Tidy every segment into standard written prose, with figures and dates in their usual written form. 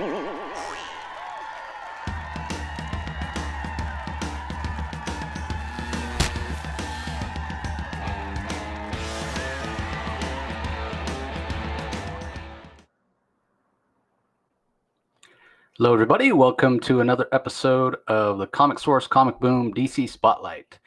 Hello, everybody. Welcome to another episode of the Comic Source Comic Boom DC Spotlight.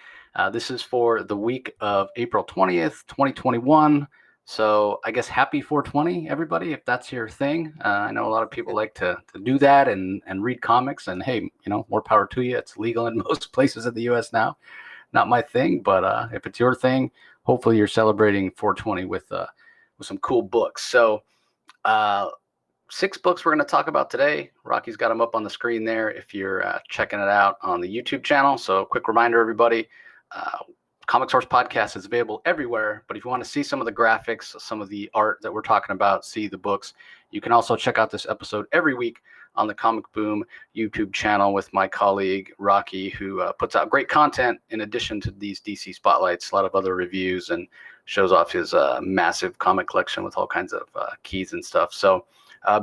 This is for the week of April 20th, 2021. So I guess happy 420, everybody, if that's your thing. I know a lot of people like to do that and read comics. And hey, more power to you. It's legal in most places in the U.S. now. Not my thing, but if it's your thing, hopefully you're celebrating 420 with some cool books. So 6 books we're going to talk about today. Rocky's got them up on the screen there if you're checking it out on the YouTube channel. So quick reminder, everybody, Comic Source Podcast is available everywhere. But if you want to see some of the graphics, some of the art that we're talking about, see the books, you can also check out this episode every week on the Comic Boom YouTube channel with my colleague Rocky, who puts out great content in addition to these DC Spotlights, a lot of other reviews, and shows off his massive comic collection with all kinds of keys and stuff. So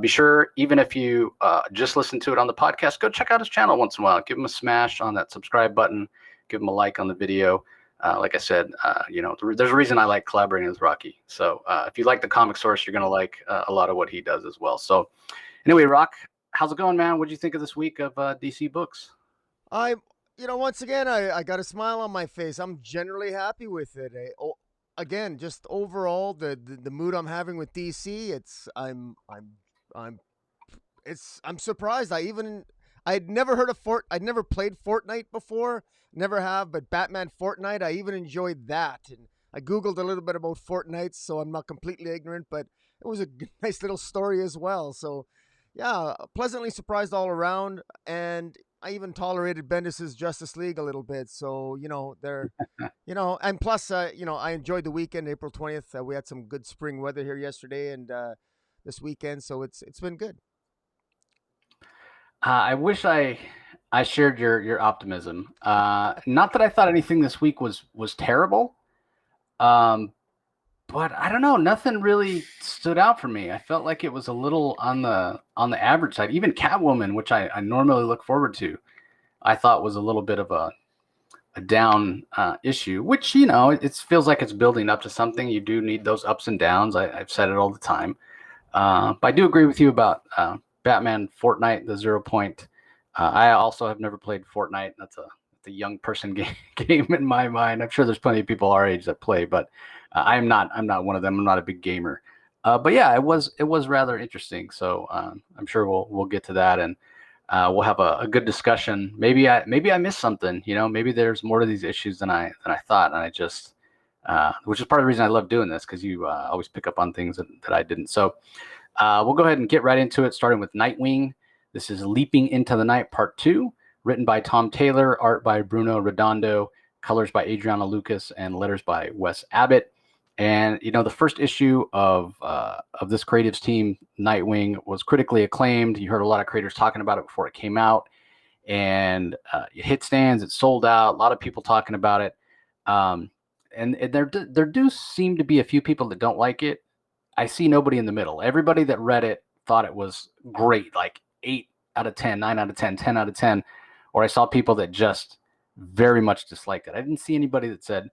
be sure, even if you just listen to it on the podcast, go check out his channel once in a while. Give him a smash on that subscribe button. Give him a like on the video. Like I said, there's a reason I like collaborating with Rocky. So if you like the Comic Source, you're going to like a lot of what he does as well. So anyway, Rock, how's it going, man? What did you think of this week of DC books? Once again, I got a smile on my face. I'm generally happy with it. Again, just overall, the mood I'm having with DC, I'm surprised. I'd never heard of I'd never played Fortnite before, never have, but Batman Fortnite, I even enjoyed that. And I Googled a little bit about Fortnite, so I'm not completely ignorant, but it was a nice little story as well. So yeah, pleasantly surprised all around. And I even tolerated Bendis' Justice League a little bit. So, and plus, I enjoyed the weekend, April 20th. We had some good spring weather here yesterday and this weekend. So it's been good. I wish I shared your optimism. Not that I thought anything this week was terrible, but I don't know. Nothing really stood out for me. I felt like it was a little on the average side. Even Catwoman, which I normally look forward to, I thought was a little bit of a down issue. Which it feels like it's building up to something. You do need those ups and downs. I've said it all the time. But I do agree with you about Batman Fortnite, the Zeropoint. I also have never played Fortnite. That's a young person game in my mind. I'm sure there's plenty of people our age that play, but I'm not one of them. I'm not a big gamer. But yeah, it was rather interesting. So I'm sure we'll get to that, and we'll have a good discussion. Maybe I missed something. Maybe there's more to these issues than I thought, and I just which is part of the reason I love doing this, because you always pick up on things that I didn't. So we'll go ahead and get right into it, starting with Nightwing. This is Leaping into the Night, Part 2, written by Tom Tylor, art by Bruno Redundo, colors by Adriana Lucas, and letters by Wes Abbott. And, the first issue of this creatives team, Nightwing, was critically acclaimed. You heard a lot of creators talking about it before it came out. And it hit stands, it sold out, a lot of people talking about it. And there do seem to be a few people that don't like it. I see nobody in the middle. Everybody that read it thought it was great, like 8 out of 10, 9 out of 10, 10 out of 10. Or I saw people that just very much disliked it. I didn't see anybody that said,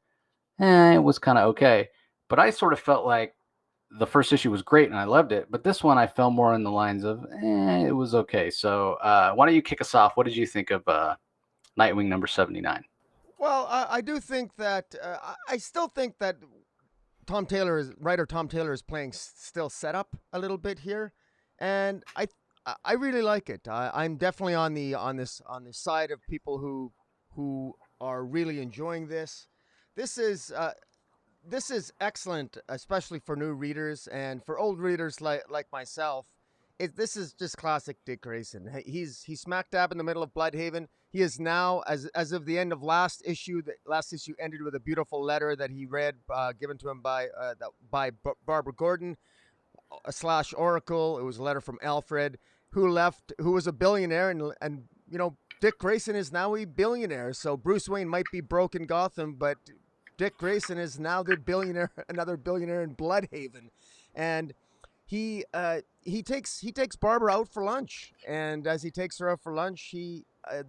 it was kind of okay. But I sort of felt like the first issue was great and I loved it. But this one I fell more in the lines of, it was okay. So why don't you kick us off? What did you think of Nightwing number 79? Well, I do think that, I still think that writer Tom Tylor is playing still setup a little bit here. And I really like it. I'm definitely on the side of people who are really enjoying this. This is excellent, especially for new readers and for old readers like myself. This is just classic Dick Grayson. He's smack dab in the middle of Bloodhaven. He is now, as of the end of last issue. The last issue ended with a beautiful letter that he read, given to him by Barbara Gordon / Oracle. It was a letter from Alfred, who was a billionaire, and Dick Grayson is now a billionaire. So Bruce Wayne might be broke in Gotham, but Dick Grayson is now another billionaire in Bloodhaven, and he takes Barbara out for lunch, and as he takes her out for lunch,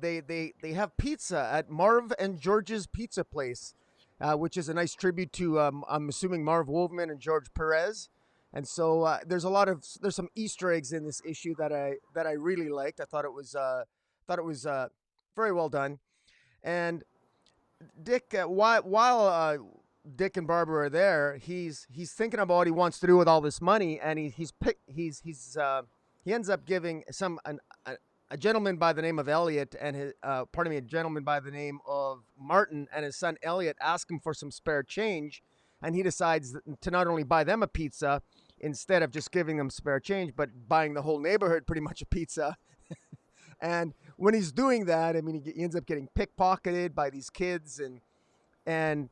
they have pizza at Marv and George's Pizza Place, which is a nice tribute to I'm assuming Marv Wolfman and George Perez. And so there's some Easter eggs in this issue that I really liked. I thought it was very well done. And Dick, while Dick and Barbara are there, he's thinking about what he wants to do with all this money, and he ends up giving a gentleman by the name of Elliot and a gentleman by the name of Martin and his son Elliot ask him for some spare change, and he decides to not only buy them a pizza instead of just giving them spare change, but buying the whole neighborhood pretty much a pizza. And when he's doing that, I mean, he ends up getting pickpocketed by these kids, and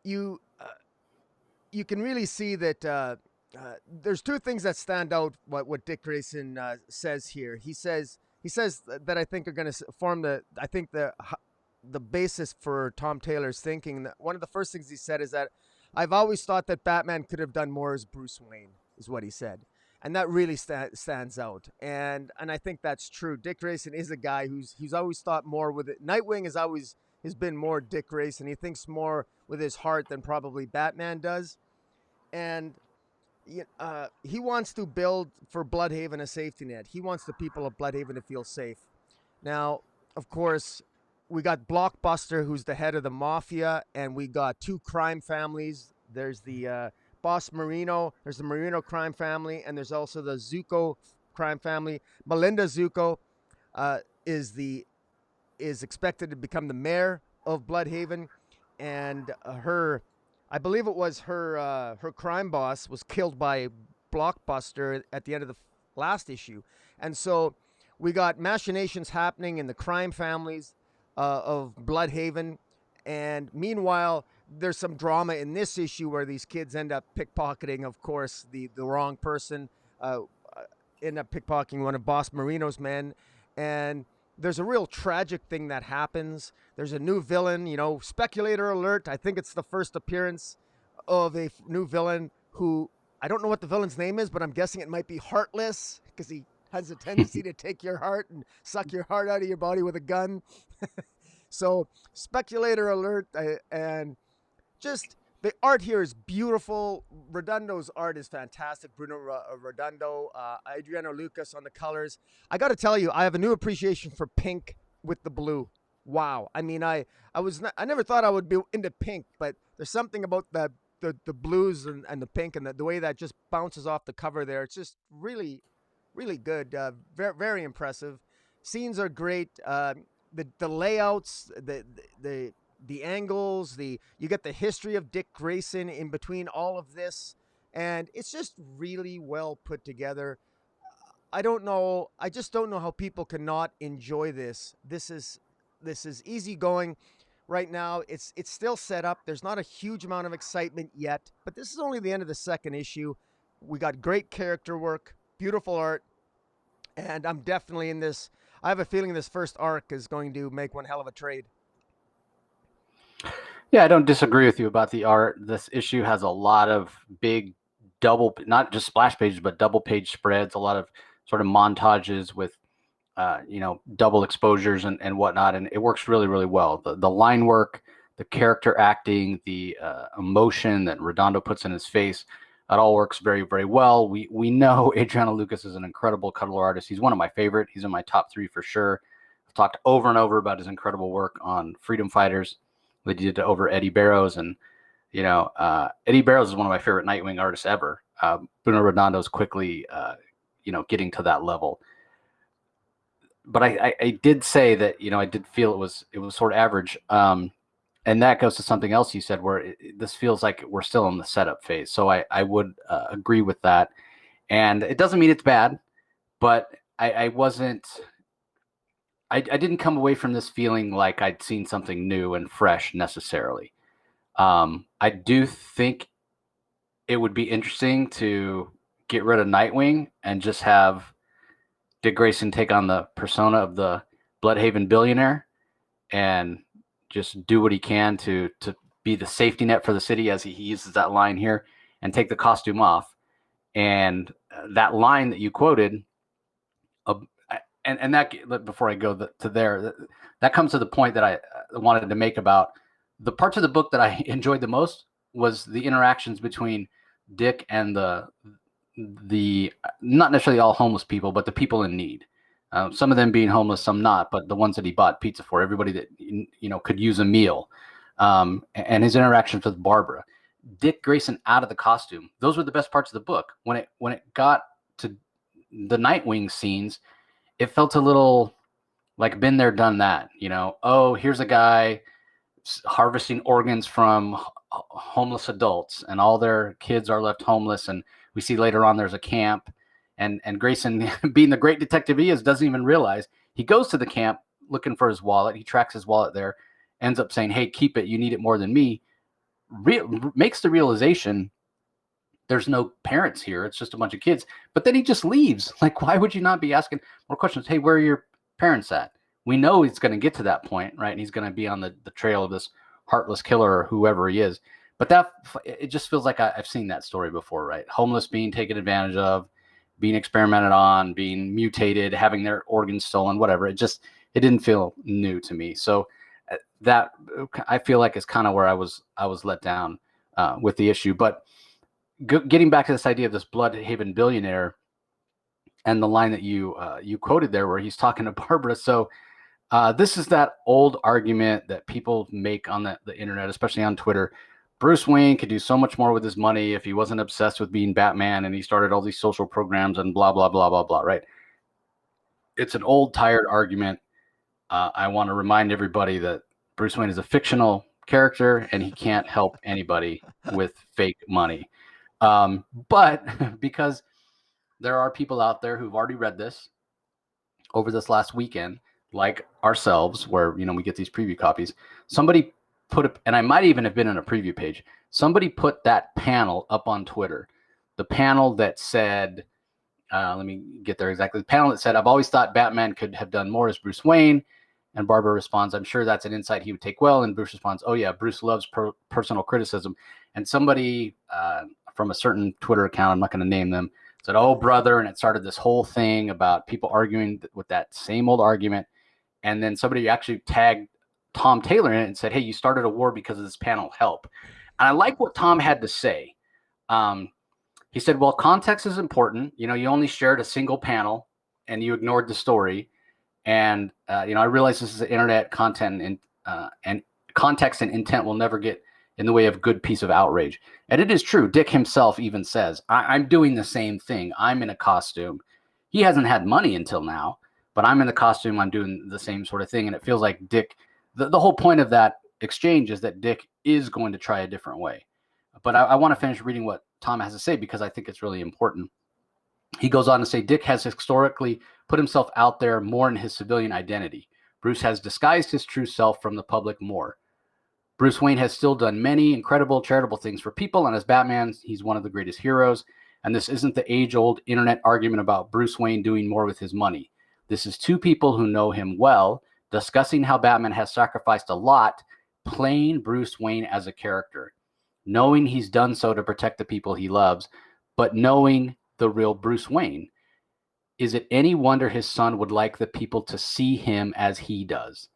you you can really see that there's two things that stand out. What Dick Grayson says here, he says that I think are going to form the basis for Tom Taylor's thinking. One of the first things he said is that I've always thought that Batman could have done more as Bruce Wayne, is what he said. And that really stands out. And I think that's true. Dick Grayson is a guy who's always thought more with it. Nightwing has been more Dick Grayson. He thinks more with his heart than probably Batman does. And he wants to build for Bloodhaven a safety net. He wants the people of Bloodhaven to feel safe. Now, of course, we got Blockbuster, who's the head of the mafia, and we got two crime families. There's the Boss Marino, there's the Marino crime family, and there's also the Zuko crime family. Melinda Zuko is expected to become the mayor of Bloodhaven, and I believe it was her crime boss was killed by Blockbuster at the end of the last issue. And so we got machinations happening in the crime families of Bloodhaven, and meanwhile there's some drama in this issue where these kids end up pickpocketing, of course, the wrong person, end up pickpocketing one of Boss Marino's men, and there's a real tragic thing that happens. There's a new villain, Speculator alert. I think it's the first appearance of a new villain who, I don't know what the villain's name is, but I'm guessing it might be Heartless, because he has a tendency to take your heart and suck your heart out of your body with a gun. So Speculator alert, and just the art here is beautiful. Redundo's art is fantastic. Bruno Redundo, Adriano Lucas on the colors. I got to tell you, I have a new appreciation for pink with the blue. Wow. I mean, I never thought I would be into pink, but there's something about the blues and the pink and the way that just bounces off the cover there. It's just really, really good. Very, very impressive. Scenes are great. The layouts, the angles, you get the history of Dick Grayson in between all of this, and it's just really well put together. I just don't know how people cannot enjoy this. This is easygoing right now. It's still set up. There's not a huge amount of excitement yet, but this is only the end of the second issue. We got great character work, beautiful art, and I'm definitely in this. I have a feeling this first arc is going to make one hell of a trade. Yeah, I don't disagree with you about the art. This issue has a lot of big not just splash pages, but double page spreads, a lot of sort of montages with, double exposures and whatnot. And it works really, really well. The line work, the character acting, the emotion that Redondo puts in his face, it all works very, very well. We know Adriano Lucas is an incredible color artist. He's one of my favorite. He's in my top 3 for sure. I've talked over and over about his incredible work on Freedom Fighters that he did over Eddie Barrows. And, Eddie Barrows is one of my favorite Nightwing artists ever. Bruno Redondo is quickly, getting to that level. But I did say that, I did feel it was sort of average. And that goes to something else you said, where this feels like we're still in the setup phase. So I would agree with that. And it doesn't mean it's bad, but I didn't come away from this feeling like I'd seen something new and fresh necessarily. I do think it would be interesting to get rid of Nightwing and just have Dick Grayson take on the persona of the Bloodhaven billionaire and just do what he can to be the safety net for the city, as he uses that line here, and take the costume off. And that line that you quoted, and that, before I go to there, that comes to the point that I wanted to make about the parts of the book that I enjoyed the most was the interactions between Dick and the not necessarily all homeless people, but the people in need. Some of them being homeless, some not, but the ones that he bought pizza for, everybody that could use a meal, and his interactions with Barbara, Dick Grayson out of the costume. Those were the best parts of the book. When it got to the Nightwing scenes, it felt a little like been there, done that. Oh, here's a guy harvesting organs from homeless adults, and all their kids are left homeless. And we see later on there's a camp, and Grayson, being the great detective he is, doesn't even realize. He goes to the camp looking for his wallet. He tracks his wallet there, ends up saying, "Hey, keep it. You need it more than me." Makes the realization there's no parents here. It's just a bunch of kids. But then he just leaves. Like, why would you not be asking more questions? Hey, where are your parents at? We know he's going to get to that point, right? And he's going to be on the trail of this heartless killer or whoever he is. But it just feels like I've seen that story before, right? Homeless being taken advantage of, being experimented on, being mutated, having their organs stolen, whatever. It didn't feel new to me. So that, I feel like, is kind of where I was let down with the issue. But getting back to this idea of this Bloodhaven billionaire and the line that you quoted there, where he's talking to Barbara. So this is that old argument that people make on the internet, especially on Twitter. Bruce Wayne could do so much more with his money if he wasn't obsessed with being Batman and he started all these social programs and blah, blah, blah, blah, blah, right? It's an old, tired argument. I want to remind everybody that Bruce Wayne is a fictional character and he can't help anybody with fake money. But because there are people out there who've already read this over this last weekend, like ourselves, where we get these preview copies, somebody and I might even have been in a preview page, somebody put that panel up on Twitter. The panel that said, let me get there exactly. The panel that said, "I've always thought Batman could have done more as Bruce Wayne." And Barbara responds, "I'm sure that's an insight he would take well." And Bruce responds, "Oh yeah, Bruce loves personal criticism." And somebody from a certain Twitter account, I'm not going to name them, said, "Oh brother," and it started this whole thing about people arguing with that same old argument. And then somebody actually tagged Tom Tylor in it and said, "Hey, you started a war because of this panel. Help." And I like what Tom had to say. He said, "Well, context is important. You only shared a single panel and you ignored the story. And, I realize this is internet content, and context and intent will never get in the way of a good piece of outrage." And it is true. Dick himself even says, I'm doing the same thing. I'm in a costume. He hasn't had money until now, but I'm in the costume. I'm doing the same sort of thing. And it feels like Dick, the whole point of that exchange is that Dick is going to try a different way. But I want to finish reading what Tom has to say because I think it's really important. He goes on to say, "Dick has historically put himself out there more in his civilian identity. Bruce has disguised his true self from the public more. Bruce Wayne has still done many incredible charitable things for people, and as Batman, he's one of the greatest heroes. And this isn't the age-old internet argument about Bruce Wayne doing more with his money. This is two people who know him well, discussing how Batman has sacrificed a lot, playing Bruce Wayne as a character, knowing he's done so to protect the people he loves, but knowing the real Bruce Wayne. Is it any wonder his son would like the people to see him as he does?"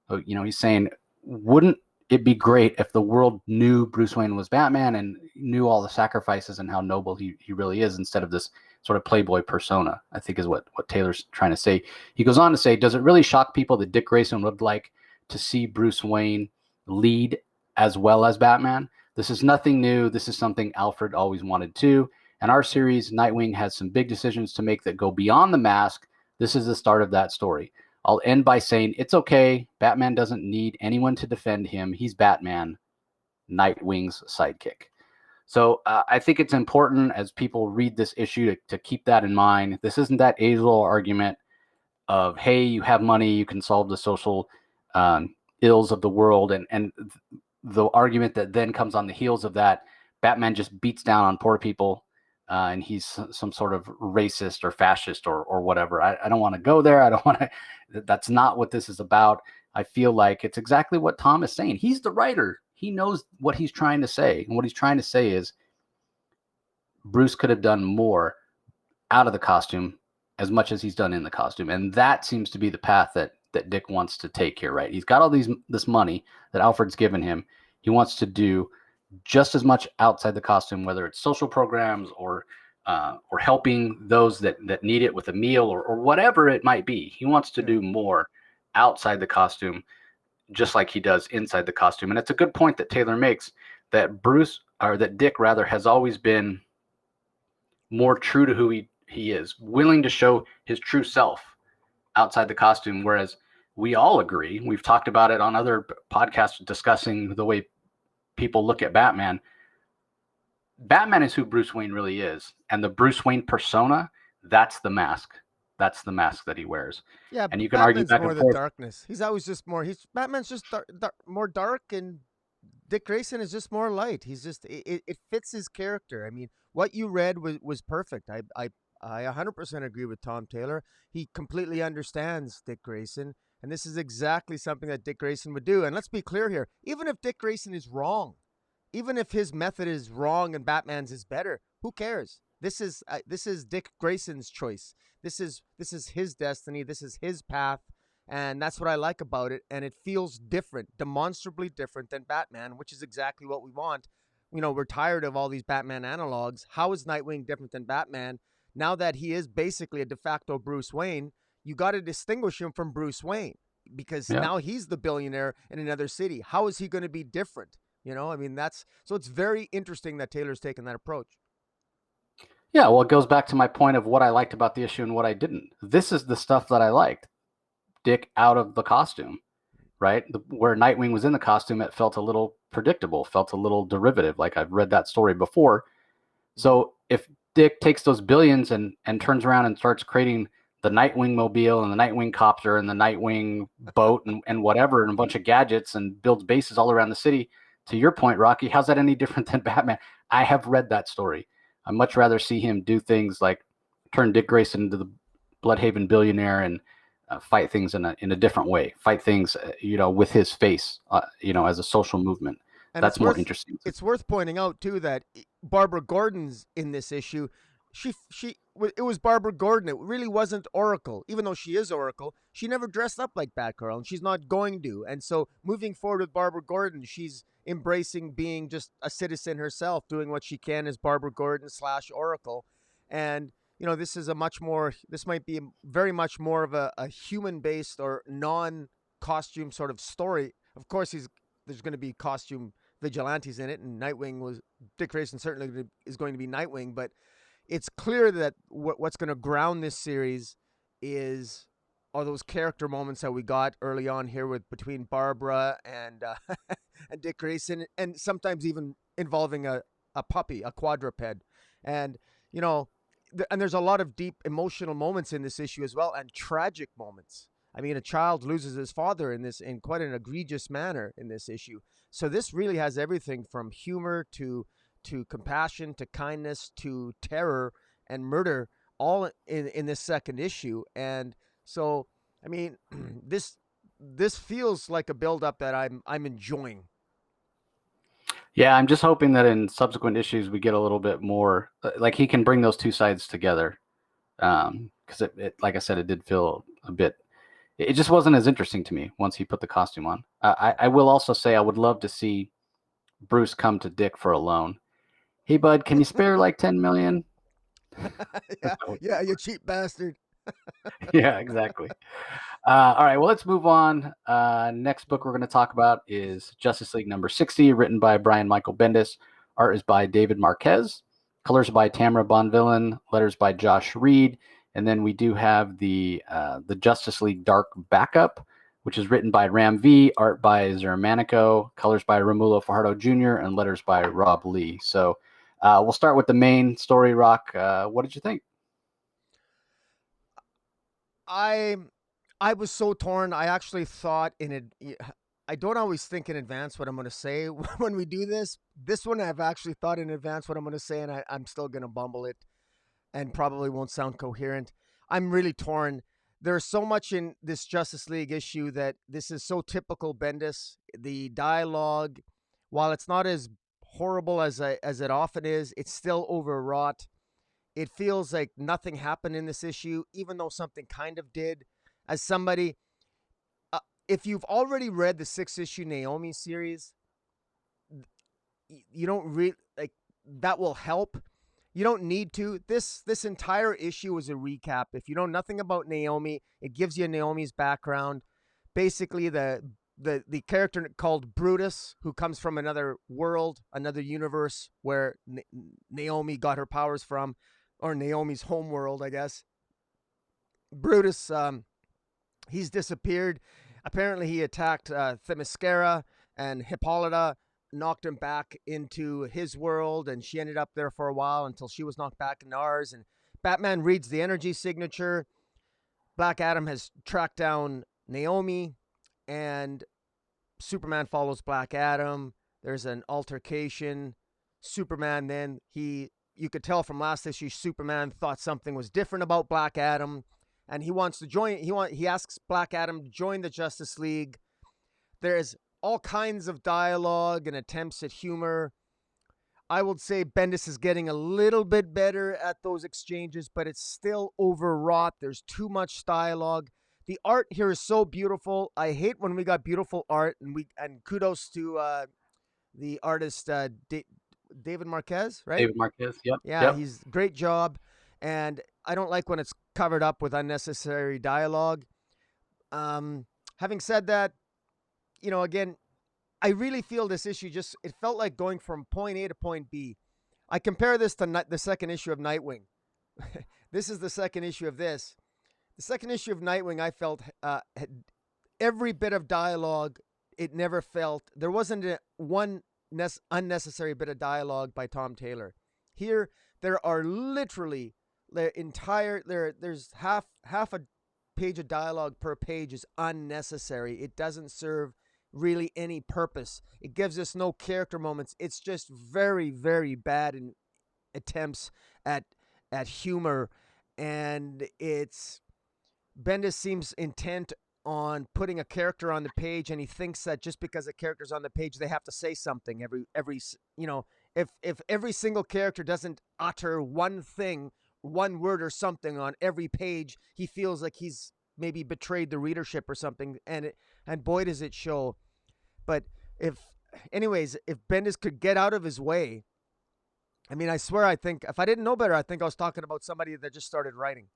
So, he's saying, wouldn't it be great if the world knew Bruce Wayne was Batman and knew all the sacrifices and how noble he really is, instead of this sort of playboy persona, I think is what Taylor's trying to say. He goes on to say, "Does it really shock people that Dick Grayson would like to see Bruce Wayne lead as well as Batman? This is nothing new. This is something Alfred always wanted too. And our series, Nightwing, has some big decisions to make that go beyond the mask. This is the start of that story. I'll end by saying it's okay. Batman doesn't need anyone to defend him. He's Batman, Nightwing's sidekick." So I think it's important as people read this issue to keep that in mind. This isn't that age-old argument of, hey, you have money, you can solve the social ills of the world. And the argument that then comes on the heels of that, Batman just beats down on poor people. And he's some sort of racist or fascist or whatever. I don't want to go there. I don't want to. That's not what this is about. I feel like it's exactly what Tom is saying. He's the writer. He knows what he's trying to say. And what he's trying to say is Bruce could have done more out of the costume as much as he's done in the costume. And that seems to be the path that Dick wants to take here, right? He's got all this money that Alfred's given him. He wants to do just as much outside the costume, whether it's social programs or helping those that need it with a meal or whatever it might be. He wants to do more outside the costume, just like he does inside the costume. And it's a good point that Taylor makes, that Dick rather has always been more true to who he is, willing to show his true self outside the costume. Whereas we all agree, we've talked about it on other podcasts discussing the way people look at Batman. Batman is who Bruce Wayne really is. And the Bruce Wayne persona, that's the mask. That's the mask that he wears. Yeah, and you can Batman's argue back more and the forth. darkness. He's always just more. Batman's just more dark, and Dick Grayson is just more light. He's just it fits his character. I mean, what you read was perfect. I 100% agree with Tom Tylor. He completely understands Dick Grayson, and this is exactly something that Dick Grayson would do. And let's be clear here: even if Dick Grayson is wrong, even if his method is wrong and Batman's is better, who cares? This is Dick Grayson's choice. This is his destiny. This is his path, and that's what I like about it. And it feels different, demonstrably different than Batman, which is exactly what we want. You know, we're tired of all these Batman analogs. How is Nightwing different than Batman? Now that he is basically a de facto Bruce Wayne, you got to distinguish him from Bruce Wayne, because now he's the billionaire in another city. How is he going to be different? You know, I mean, so it's very interesting that Taylor's taken that approach. Yeah, well, it goes back to my point of what I liked about the issue and what I didn't. This is the stuff that I liked. Dick out of the costume, right? Where Nightwing was in the costume, it felt a little predictable, felt a little derivative. Like I've read that story before. So if Dick takes those billions and turns around and starts creating the Nightwing mobile and the Nightwing copter and the Nightwing boat and whatever, and a bunch of gadgets, and builds bases all around the city, to your point, Rocky, how's that any different than Batman? I have read that story. I'd much rather see him do things like turn Dick Grayson into the Bloodhaven billionaire and fight things in a different way, fight things, with his face, as a social movement. And that's more interesting. It's worth pointing out too that Barbara Gordon's in this issue. It was Barbara Gordon. It really wasn't Oracle. Even though she is Oracle, she never dressed up like Batgirl, and she's not going to. And so moving forward with Barbara Gordon, she's embracing being just a citizen herself, doing what she can as Barbara Gordon / Oracle. And this might be very much more of a human-based or non-costume sort of story. Of course, there's going to be costume vigilantes in it, and Dick Grayson certainly is going to be Nightwing, but it's clear that what's going to ground this series are those character moments that we got early on here between Barbara and and Dick Grayson, and sometimes even involving a puppy, a quadruped. And and there's a lot of deep emotional moments in this issue as well, and tragic moments. I mean, a child loses his father in quite an egregious manner in this issue. So this really has everything from humor to compassion to kindness to terror and murder, all in this second issue. And so, I mean, this feels like a build-up that I'm enjoying. Yeah, I'm just hoping that in subsequent issues we get a little bit more, like he can bring those two sides together. Because it, like I said, it did feel a bit. It just wasn't as interesting to me once he put the costume on. I will also say I would love to see Bruce come to Dick for a loan. Hey, bud, can you spare like 10 million? yeah, you cheap bastard. Yeah, exactly. All right, well, let's move on. Next book we're going to talk about is Justice League number 60, written by Brian Michael Bendis. Art is by David Marquez. Colors by Tamara Bonvillain. Letters by Josh Reed. And then we do have the Justice League Dark Backup, which is written by Ram V, art by Xermanico, colors by Romulo Fajardo Jr., and letters by Rob Lee. So we'll start with the main story, Rock. What did you think? I was so torn. I actually thought I don't always think in advance what I'm going to say when we do this. This one, I've actually thought in advance what I'm going to say, and I'm still going to bumble it and probably won't sound coherent. I'm really torn. There's so much in this Justice League issue that this is so typical Bendis. The dialogue, while it's not as horrible as it often is, it's still overwrought. It feels like nothing happened in this issue, even though something kind of did. As somebody, if you've already read the 6-issue Naomi series, you don't really like that will help. You don't need to. This entire issue is a recap. If you know nothing about Naomi, it gives you Naomi's background. Basically, the character called Brutus, who comes from another world, another universe where Naomi got her powers from, or Naomi's home world, I guess. Brutus, he's disappeared. Apparently, he attacked Themyscira, and Hippolyta knocked him back into his world, and she ended up there for a while until she was knocked back into ours. And Batman reads the energy signature. Black Adam has tracked down Naomi, and Superman follows Black Adam. There's an altercation. Superman then, you could tell from last issue, Superman thought something was different about Black Adam, and he wants to join. He asks Black Adam to join the Justice League. There's all kinds of dialogue and attempts at humor. I would say Bendis is getting a little bit better at those exchanges, but it's still overwrought. There's too much dialogue. The art here is so beautiful. I hate when we got beautiful art, and kudos to the artist David Marquez, right? David Marquez, yep. Yeah, yep. he's great job. And I don't like when it's covered up with unnecessary dialogue. Having said that, again, I really feel this issue it felt like going from point A to point B. I compare this to the second issue of Nightwing. This is the second issue of this. The second issue of Nightwing, I felt had every bit of dialogue. It never felt, there wasn't one unnecessary bit of dialogue by Tom Tylor. Here, there are literally there's half a page of dialogue per page is unnecessary. It doesn't serve really any purpose. It gives us no character moments. It's just very, very bad in attempts at humor, and Bendis seems intent on putting a character on the page, and he thinks that just because a character's on the page, they have to say something every if every single character doesn't utter one thing, one word or something on every page, he feels like he's maybe betrayed the readership or something, and boy does it show. But if Bendis could get out of his way, I mean, I swear, I think if I didn't know better, I think I was talking about somebody that just started writing.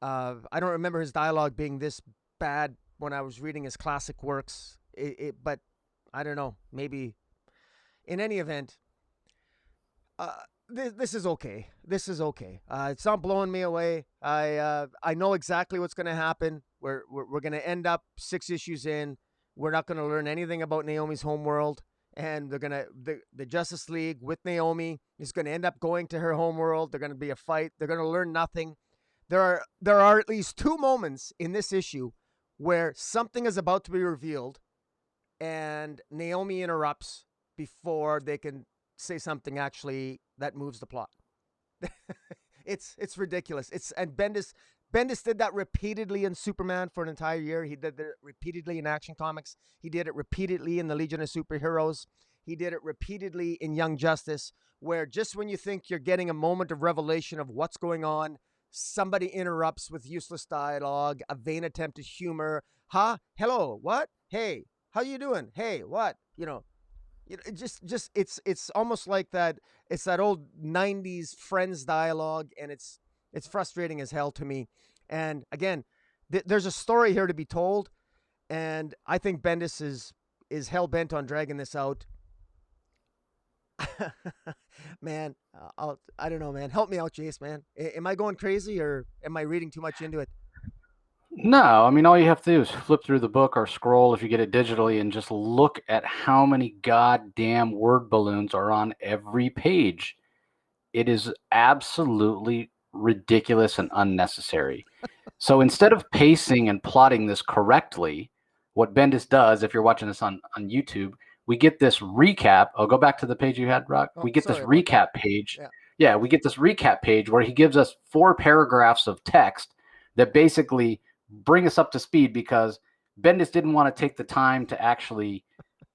I don't remember his dialogue being this bad when I was reading his classic works. But I don't know. Maybe. In any event, this is okay. This is okay. It's not blowing me away. I know exactly what's going to happen. We're going to end up 6 issues in. We're not going to learn anything about Naomi's homeworld, and the Justice League with Naomi is going to end up going to her homeworld. They're going to be a fight. They're going to learn nothing. There are at least 2 moments in this issue where something is about to be revealed, and Naomi interrupts before they can say something actually that moves the plot. It's ridiculous. And Bendis did that repeatedly in Superman for an entire year. He did it repeatedly in Action Comics. He did it repeatedly in the Legion of Superheroes. He did it repeatedly in Young Justice, where just when you think you're getting a moment of revelation of what's going on, somebody interrupts with useless dialogue, a vain attempt at humor. Huh? Hello? What? Hey, how you doing? Hey, what? It's almost like that. It's that old 90s Friends dialogue, and it's frustrating as hell to me. And again, there's a story here to be told, and I think Bendis is hell bent on dragging this out. Man, I don't know, man. Help me out, Jace, man. Am I going crazy, or am I reading too much into it? No, I mean, all you have to do is flip through the book or scroll if you get it digitally and just look at how many goddamn word balloons are on every page. It is absolutely ridiculous and unnecessary. So instead of pacing and plotting this correctly, what Bendis does, if you're watching this on YouTube, we get this recap. I'll go back to the page you had, Rock. We get this recap page. Yeah, we get this recap page where he gives us 4 paragraphs of text that basically bring us up to speed, because Bendis didn't want to take the time to actually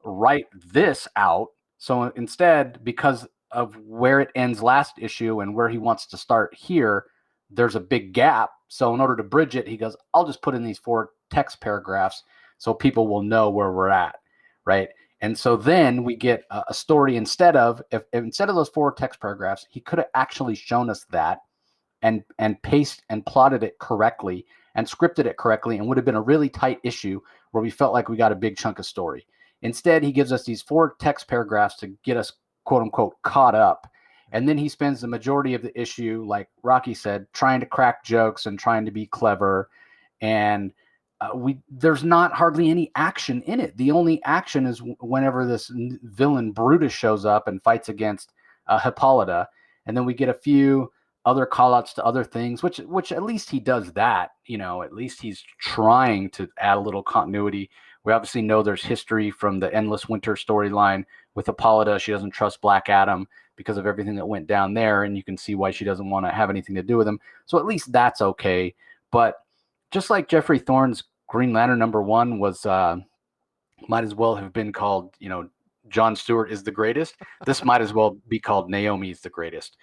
write this out. So instead, because of where it ends last issue and where he wants to start here, there's a big gap. So in order to bridge it, he goes, I'll just put in these 4 text paragraphs so people will know where we're at, right? And so then we get a story instead of those 4 text paragraphs, he could have actually shown us that and paced and plotted it correctly and scripted it correctly, and would have been a really tight issue where we felt like we got a big chunk of story. Instead, he gives us these 4 text paragraphs to get us, quote unquote, caught up. And then he spends the majority of the issue, like Rocky said, trying to crack jokes and trying to be clever. And there's not hardly any action in it. The only action is whenever this villain Brutus shows up and fights against Hippolyta. And then we get a few other call outs to other things, which at least he does that, at least he's trying to add a little continuity. We obviously know there's history from the Endless Winter storyline with Hippolyta. She doesn't trust Black Adam because of everything that went down there, and you can see why she doesn't want to have anything to do with him. So at least that's okay. But just like Jeffrey Thorne's Green Lantern #1 was, might as well have been called, John Stewart is the greatest. This might as well be called Naomi is the greatest.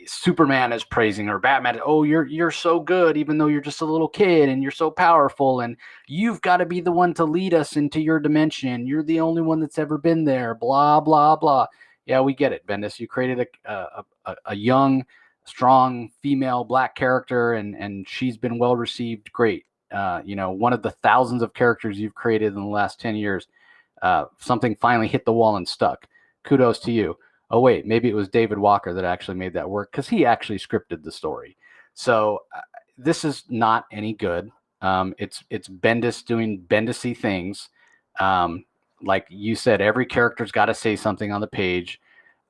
Superman is praising her, Batman, oh, you're so good, even though you're just a little kid and you're so powerful, and you've got to be the one to lead us into your dimension. You're the only one that's ever been there, blah, blah, blah. Yeah, we get it, Bendis. You created a young, strong female black character, and she's been well received. Great. One of the thousands of characters you've created in the last 10 years. Something finally hit the wall and stuck. Kudos to you. Oh, wait, maybe it was David Walker that actually made that work because he actually scripted the story. So this is not any good. It's Bendis doing Bendis-y things. Like you said, every character's got to say something on the page.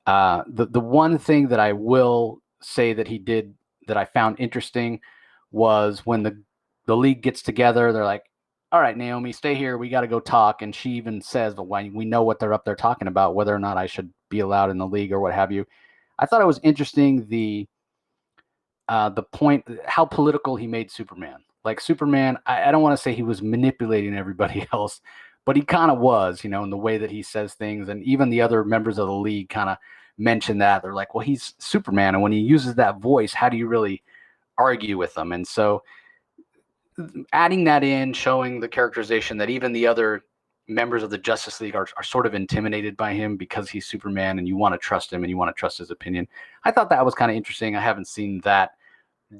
The one thing that I will say that he did that I found interesting was when the league gets together, they're like, all right, Naomi, stay here. We got to go talk. And she even says, but we know what they're up there talking about, whether or not I should be allowed in the league or what have you. I thought it was interesting the point, how political he made Superman. Like Superman, I don't want to say he was manipulating everybody else, but he kind of was, in the way that he says things. And even the other members of the league kind of mention that. They're like, well, he's Superman. And when he uses that voice, how do you really argue with him? And so adding that in, showing the characterization that even the other members of the Justice League are sort of intimidated by him because he's Superman, and you want to trust him and you want to trust his opinion. I thought that was kind of interesting. I haven't seen that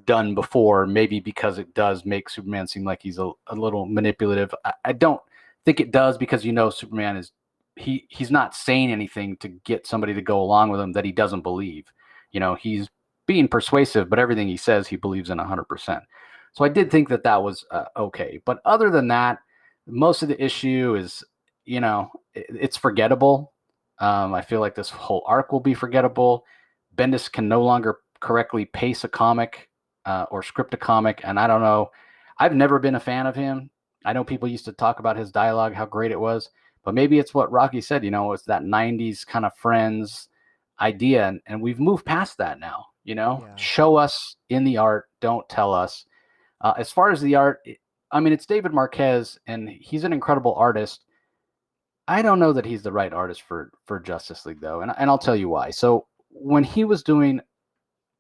done before, maybe because it does make Superman seem like he's a little manipulative. I don't think it does, because Superman is he's not saying anything to get somebody to go along with him that he doesn't believe. He's being persuasive, but everything he says he believes in 100%. So I did think that was okay. But other than that, most of the issue is, it's forgettable. I feel like this whole arc will be forgettable. Bendis can no longer correctly pace a comic or script a comic. And I don't know. I've never been a fan of him. I know people used to talk about his dialogue, how great it was. But maybe it's what Rocky said, it's that 90s kind of Friends idea. And we've moved past that now, Yeah. Show us in the art. Don't tell us. As far as the art, it's David Marquez, and he's an incredible artist. I don't know that he's the right artist for Justice League, though, and I'll tell you why. So when he was doing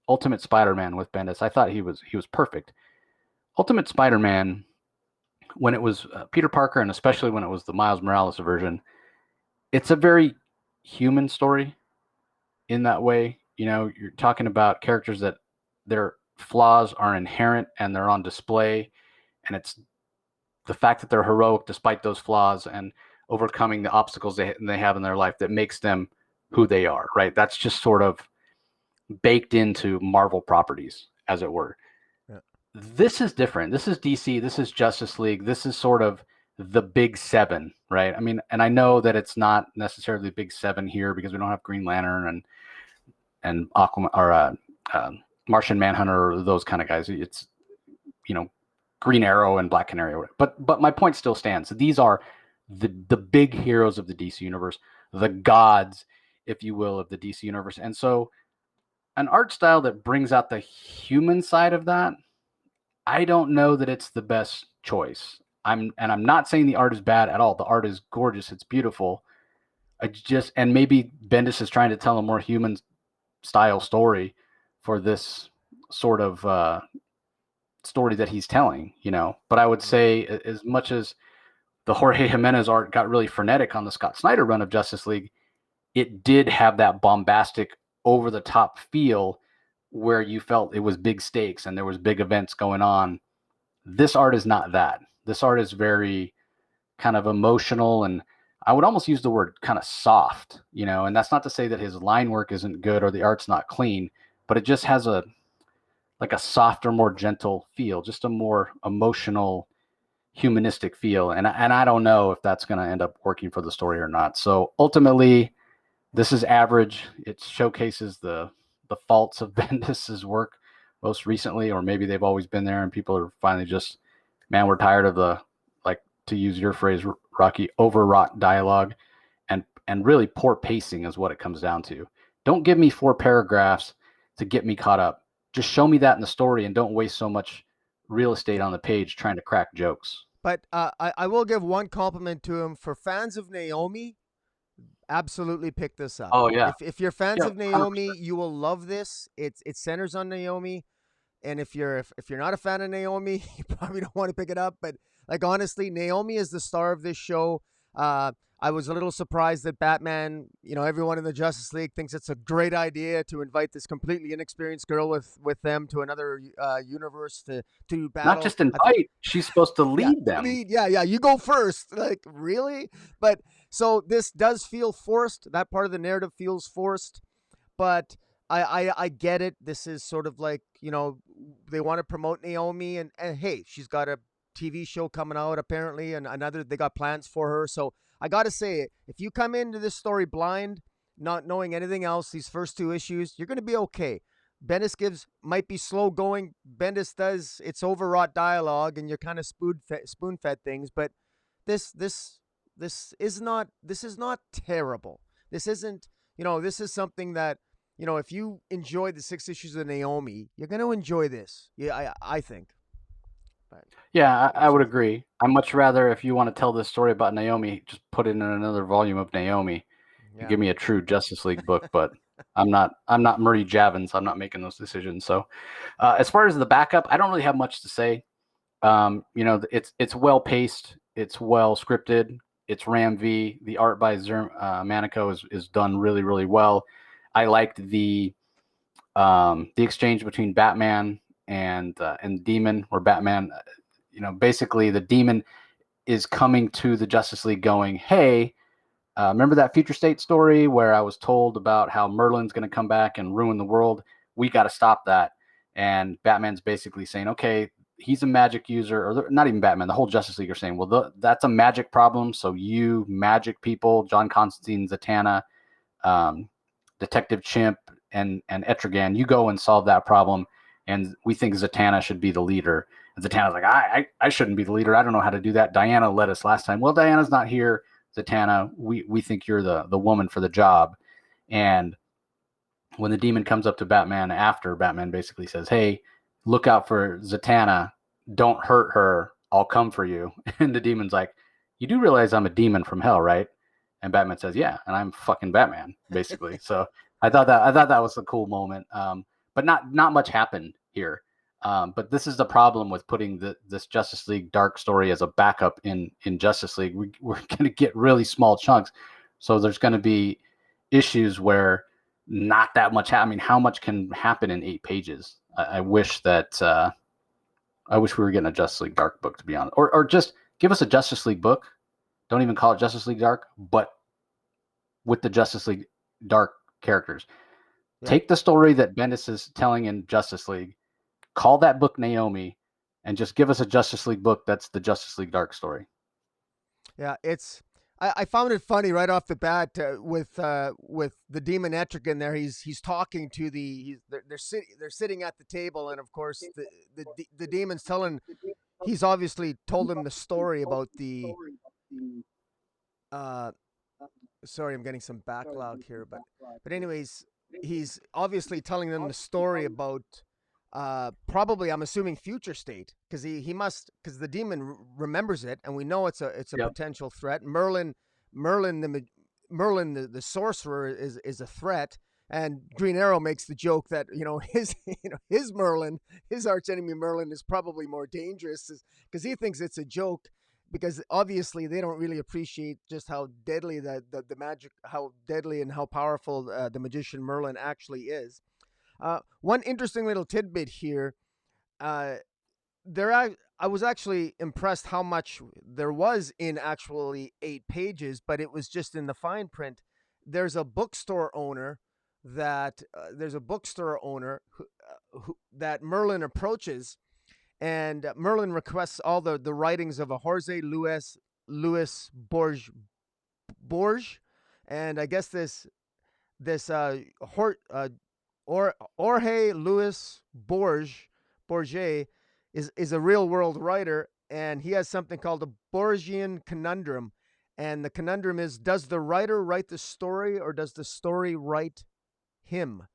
Ultimate Spider-Man with Bendis, I thought he was perfect. Ultimate Spider-Man, when it was Peter Parker, and especially when it was the Miles Morales version, it's a very human story in that way. You're talking about characters that their flaws are inherent and they're on display, and it's the fact that they're heroic despite those flaws and overcoming the obstacles they have in their life that makes them who they are, right? That's just sort of baked into Marvel properties, as it were. Yeah. This is different. This is DC. This is Justice League. This is sort of the big seven, right? And I know that it's not necessarily the big seven here because we don't have Green Lantern and Aquaman or Martian Manhunter or those kind of guys. It's, Green Arrow and Black Canary. But my point still stands. These are the big heroes of the DC universe, the gods, if you will, of the DC universe. And so an art style that brings out the human side of that, I don't know that it's the best choice. I'm not saying the art is bad at all. The art is gorgeous. It's beautiful. and maybe Bendis is trying to tell a more human style story for this sort of story that he's telling, But I would say, as much as the Jorge Jimenez art got really frenetic on the Scott Snyder run of Justice League, it did have that bombastic, over the top feel where you felt it was big stakes and there was big events going on. This art is not that. This art is very kind of emotional, and I would almost use the word kind of soft, and that's not to say that his line work isn't good or the art's not clean, but it just has a softer, more gentle feel, just a more emotional, humanistic feel. And I don't know if that's going to end up working for the story or not. So ultimately, this is average. It showcases the faults of Bendis's work most recently, or maybe they've always been there and people are finally just, man, we're tired of the, like, to use your phrase, Rocky, overwrought dialogue and really poor pacing is what it comes down to. Don't give me 4 paragraphs to get me caught up. Just show me that in the story and don't waste so much real estate on the page trying to crack jokes. But I will give one compliment to him. For fans of Naomi, absolutely pick this up. Oh yeah, If you're fans yeah, of Naomi, you will love this. It centers on Naomi. And if you're not a fan of Naomi, you probably don't want to pick it up. But like, honestly, Naomi is the star of this show. I was a little surprised that Batman, everyone in the Justice League thinks it's a great idea to invite this completely inexperienced girl with them to another universe to battle. Not just invite, she's supposed to lead them. Yeah, you go first. Like, really? But so this does feel forced. That part of the narrative feels forced, but I get it. This is sort of like, they want to promote Naomi, and hey, she's got a TV show coming out apparently, and they got plans for her. So I got to say, if you come into this story blind, not knowing anything else, these first 2 issues, you're going to be okay. Bendis might be slow going. Bendis does its overwrought dialogue, and you're kind of spoon fed things. But this is not terrible. This isn't, this is something that, if you enjoyed the 6 issues of Naomi, you're going to enjoy this. Yeah, I think. But Yeah, I would agree. I'd much rather, if you want to tell this story about Naomi, just put it in another volume of Naomi. yeah. Give me a true Justice League book, but I'm not Murray Javins. I'm not making those decisions. So, as far as the backup, I don't really have much to say. It's well paced, it's well scripted, it's Ram V. The art by Xermanico is done really, really well. I liked the exchange between Batman and Demon, where Batman, basically the Demon is coming to the Justice League going, hey, remember that Future State story where I was told about how Merlin's going to come back and ruin the world? We got to stop that. And Batman's basically saying, okay, he's a magic user, or not even Batman, the whole Justice League are saying, well, that's a magic problem. So you magic people, John Constantine, Zatanna, Detective Chimp, and Etrigan, you go and solve that problem. And we think Zatanna should be the leader. And Zatanna's like, I shouldn't be the leader. I don't know how to do that. Diana led us last time. Well, Diana's not here, Zatanna. We think you're the woman for the job. And when the Demon comes up to Batman after, Batman basically says, hey, look out for Zatanna. Don't hurt her. I'll come for you. And the Demon's like, you do realize I'm a demon from hell, right? And Batman says, yeah, and I'm fucking Batman, basically. So I thought that was a cool moment. But not much happened here. But this is the problem with putting this Justice League Dark story as a backup in Justice League. We're going to get really small chunks. So there's going to be issues where not that much. I mean, how much can happen in 8 pages? I wish that we were getting a Justice League Dark book, to be honest, or just give us a Justice League book. Don't even call it Justice League Dark, but with the Justice League Dark characters. Yeah. Take the story that Bendis is telling in Justice League, call that book Naomi, and just give us a Justice League book that's the Justice League Dark story. Yeah, I found it funny right off the bat with the Demon Etrigan there. He's talking to they're sitting at the table, and of course the Demon's he's obviously told him the story about the sorry, I'm getting some backlog here, but anyways, he's obviously telling them the story about probably, I'm assuming, Future State, because he must, because the Demon remembers it, and we know it's a potential threat. Merlin Merlin, the sorcerer, is a threat. And Green Arrow makes the joke that his Merlin, his archenemy Merlin, is probably more dangerous because he thinks it's a joke, because obviously they don't really appreciate just how deadly the magic, how deadly and how powerful the magician Merlin actually is. One interesting little tidbit here. Uh, I was actually impressed how much there was in actually 8 pages, but it was just in the fine print. There's a bookstore owner that Merlin approaches, and Merlin requests all the writings of a Jorge Luis Borges, and I guess this Jorge Luis Borges is a real world writer, and he has something called a Borgian conundrum. And the conundrum is, does the writer write the story, or does the story write him?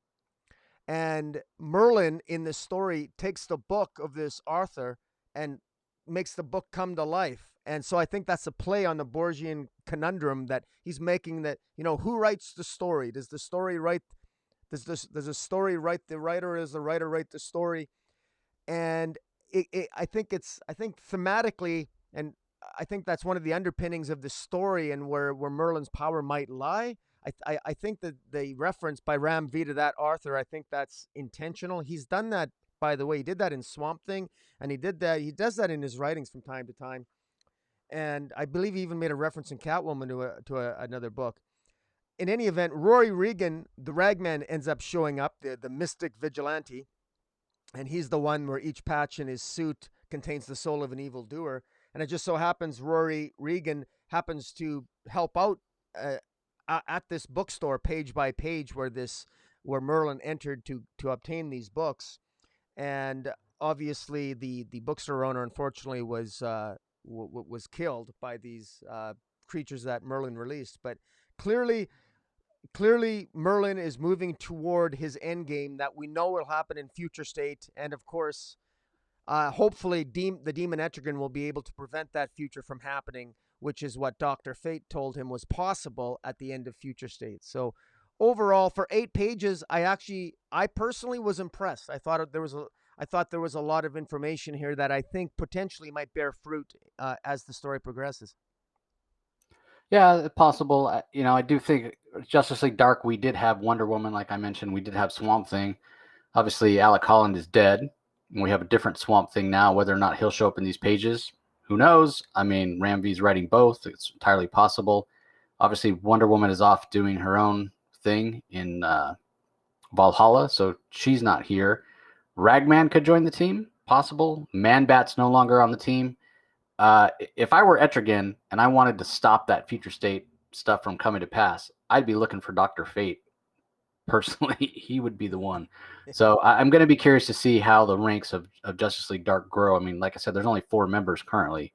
And Merlin in the story takes the book of this author and makes the book come to life. And so I think that's a play on the Borgian conundrum that he's making, that, who writes the story? Does the story write does the story write the writer, or does the writer write the story? And I think thematically, and I think that's one of the underpinnings of the story, and where Merlin's power might lie. I think that the reference by Ram V to that Arthur, I think that's intentional. He's done that, by the way. He did that in Swamp Thing, and he does that in his writings from time to time. And I believe he even made a reference in Catwoman to another book. In any event, Rory Regan, the Ragman, ends up showing up, the mystic vigilante, and he's the one where each patch in his suit contains the soul of an evildoer. And it just so happens Rory Regan happens to help out at this bookstore, page by page, where Merlin entered to obtain these books. And obviously the bookstore owner, unfortunately, was killed by these creatures that Merlin released. But clearly Merlin is moving toward his end game that we know will happen in Future State. And of course, hopefully the Demon Etrigan will be able to prevent that future from happening, which is what Dr. Fate told him was possible at the end of Future State. So overall, for 8 pages, I personally was impressed. I thought there was a lot of information here that I think potentially might bear fruit as the story progresses. Yeah, possible. I do think Justice League Dark, we did have Wonder Woman, like I mentioned. We did have Swamp Thing. Obviously, Alec Holland is dead. And we have a different Swamp Thing now. Whether or not he'll show up in these pages, who knows? I mean, Ram V's writing both. It's entirely possible. Obviously, Wonder Woman is off doing her own thing in Valhalla, so she's not here. Ragman could join the team. Possible. Man-Bat's no longer on the team. If I were Etrigan and I wanted to stop that Future State stuff from coming to pass, I'd be looking for Dr. Fate. Personally, he would be the one. So I'm going to be curious to see how the ranks of Justice League Dark grow. I mean, like I said, there's only 4 members currently,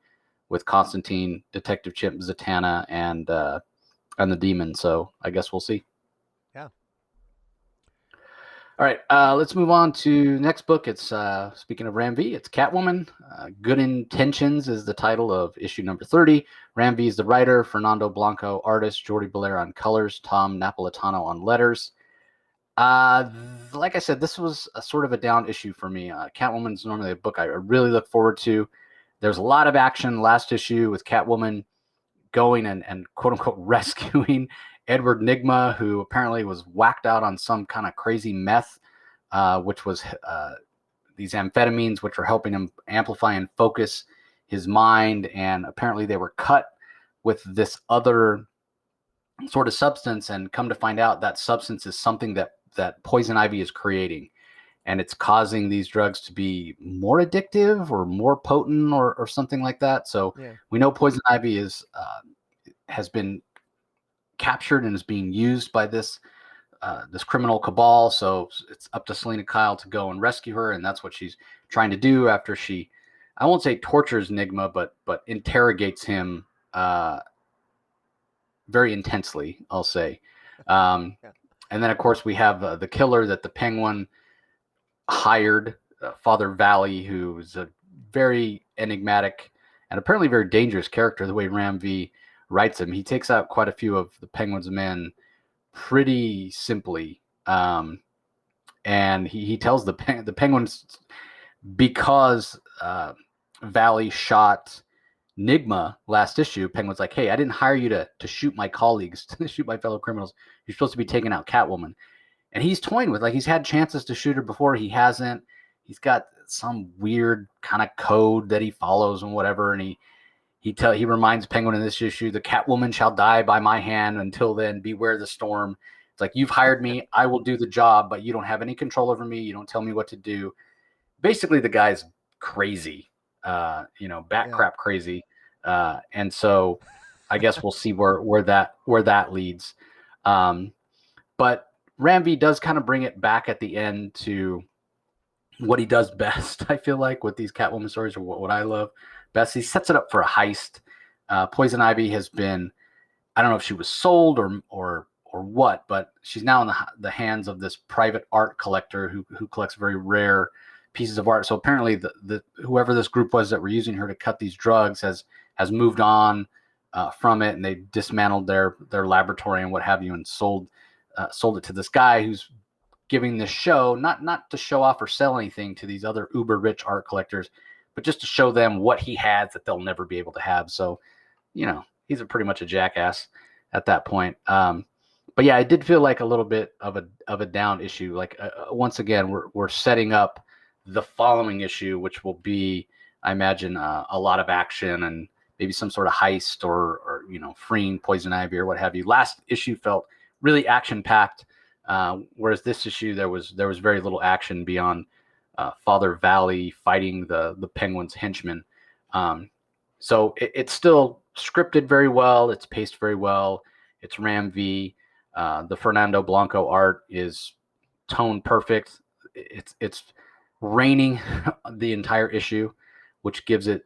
with Constantine, Detective Chimp, Zatanna, and the Demon. So I guess we'll see. Yeah. All right, let's move on to next book. It's speaking of Ram V, it's Catwoman. Good Intentions is the title of issue number 30. Ram V is the writer, Fernando Blanco artist, Jordi Belair on colors, Tom Napolitano on letters. Like I said, this was a sort of a down issue for me. Catwoman is normally a book I really look forward to. There's a lot of action last issue with Catwoman going and quote unquote rescuing Edward Nygma, who apparently was whacked out on some kind of crazy meth, which was these amphetamines, which were helping him amplify and focus his mind. And apparently they were cut with this other sort of substance, and come to find out that substance is something that Poison Ivy is creating. And it's causing these drugs to be more addictive or more potent or something like that. So yeah. We know Poison Ivy has been captured and is being used by this criminal cabal. So it's up to Selena Kyle to go and rescue her, and that's what she's trying to do after she, I won't say tortures Nygma, but interrogates him very intensely, I'll say. Yeah. And then, of course, we have the killer that the Penguin hired, Father Valley, who's a very enigmatic and apparently very dangerous character, the way Ram V writes him. He takes out quite a few of the Penguin's men pretty simply. And he tells the Penguins, because Valley shot Nigma last issue, Penguin's like, hey, I didn't hire you to shoot my colleagues, to shoot my fellow criminals. You're supposed to be taking out Catwoman. And he's toying with, like, he's had chances to shoot her before. He hasn't. He's got some weird kind of code that he follows and whatever. And he reminds Penguin in this issue, the Catwoman shall die by my hand. Until then, beware the storm. It's like, you've hired me. I will do the job, but you don't have any control over me. You don't tell me what to do. Basically, the guy's crazy, bat crap crazy. And so I guess we'll see where that leads. But Ram V does kind of bring it back at the end to what he does best, I feel like, with these Catwoman stories, or what I love best. He sets it up for a heist. Poison Ivy has been, I don't know if she was sold or what, but she's now in the hands of this private art collector who collects very rare pieces of art. So apparently the whoever this group was that were using her to cut these drugs has moved on from it, and they dismantled their laboratory and what have you, and sold it to this guy who's giving this show, not to show off or sell anything to these other uber rich art collectors, but just to show them what he has that they'll never be able to have. So, he's pretty much a jackass at that point. But yeah, it did feel like a little bit of a down issue. Like once again, we're setting up the following issue, which will be, I imagine, a lot of action and maybe some sort of heist or freeing Poison Ivy or what have you. Last issue felt really action packed, whereas this issue there was very little action beyond Father Valley fighting the Penguin's henchmen. So it's still scripted very well. It's paced very well. It's Ram V. The Fernando Blanco art is tone perfect. It's raining the entire issue, which gives it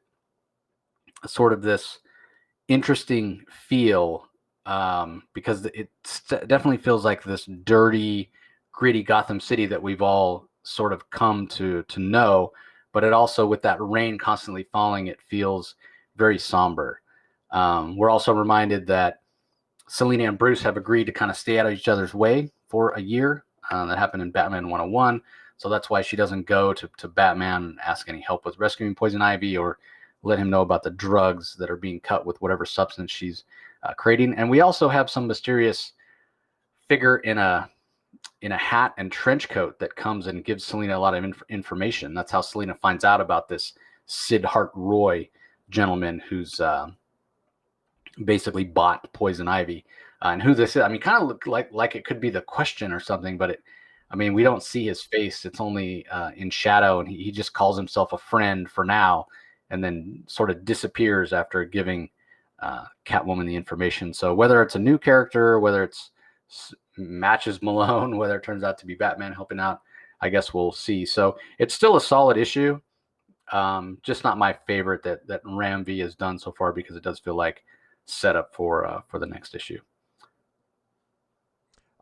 sort of this interesting feel, because it definitely feels like this dirty, gritty Gotham City that we've all sort of come to know. But it also, with that rain constantly falling, it feels very somber. We're also reminded that Selina and Bruce have agreed to kind of stay out of each other's way for a year. That happened in Batman 101. So that's why she doesn't go to Batman and ask any help with rescuing Poison Ivy or let him know about the drugs that are being cut with whatever substance she's creating. And we also have some mysterious figure in a hat and trench coat that comes and gives Selina a lot of information. That's how Selina finds out about this Sid Hart Roy gentleman who's basically bought Poison Ivy. And who this is, I mean, kind of look like it could be the Question or something, but we don't see his face. It's only in shadow, and he just calls himself a friend for now, and then sort of disappears after giving Catwoman the information. So whether it's a new character, whether it's matches Malone, whether it turns out to be Batman helping out, I guess we'll see. So it's still a solid issue, just not my favorite that Ram V has done so far, because it does feel like set up for the next issue.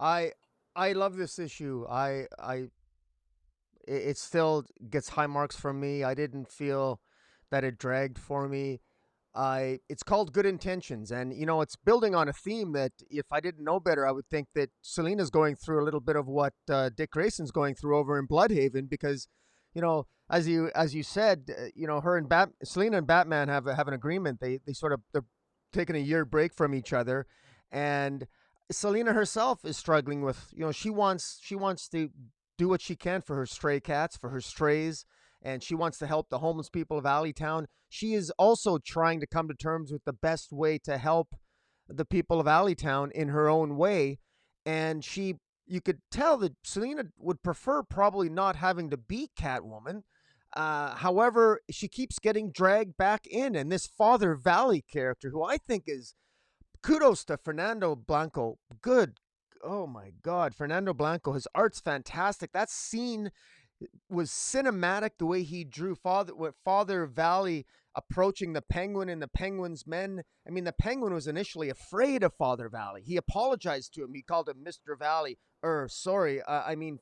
I love this issue. It still gets high marks from me. I didn't feel that it dragged for me. It's called Good Intentions, and it's building on a theme that, if I didn't know better, I would think that Selina's going through a little bit of what Dick Grayson's going through over in Bloodhaven, because as you said, her and Selina and Batman have an agreement. They're taking a year break from each other, and Selina herself is struggling with, she wants to do what she can for her stray cats, for her strays, and she wants to help the homeless people of Alleytown. She is also trying to come to terms with the best way to help the people of Alleytown in her own way. And you could tell that Selina would prefer probably not having to be Catwoman. However, she keeps getting dragged back in, and this Father Valley character, who I think is, kudos to Fernando Blanco. Oh my God, Fernando Blanco, his art's fantastic. That scene was cinematic, the way he drew Father Valley approaching the Penguin and the Penguin's men. I mean, the Penguin was initially afraid of Father Valley. He apologized to him. He called him Mr. Valley.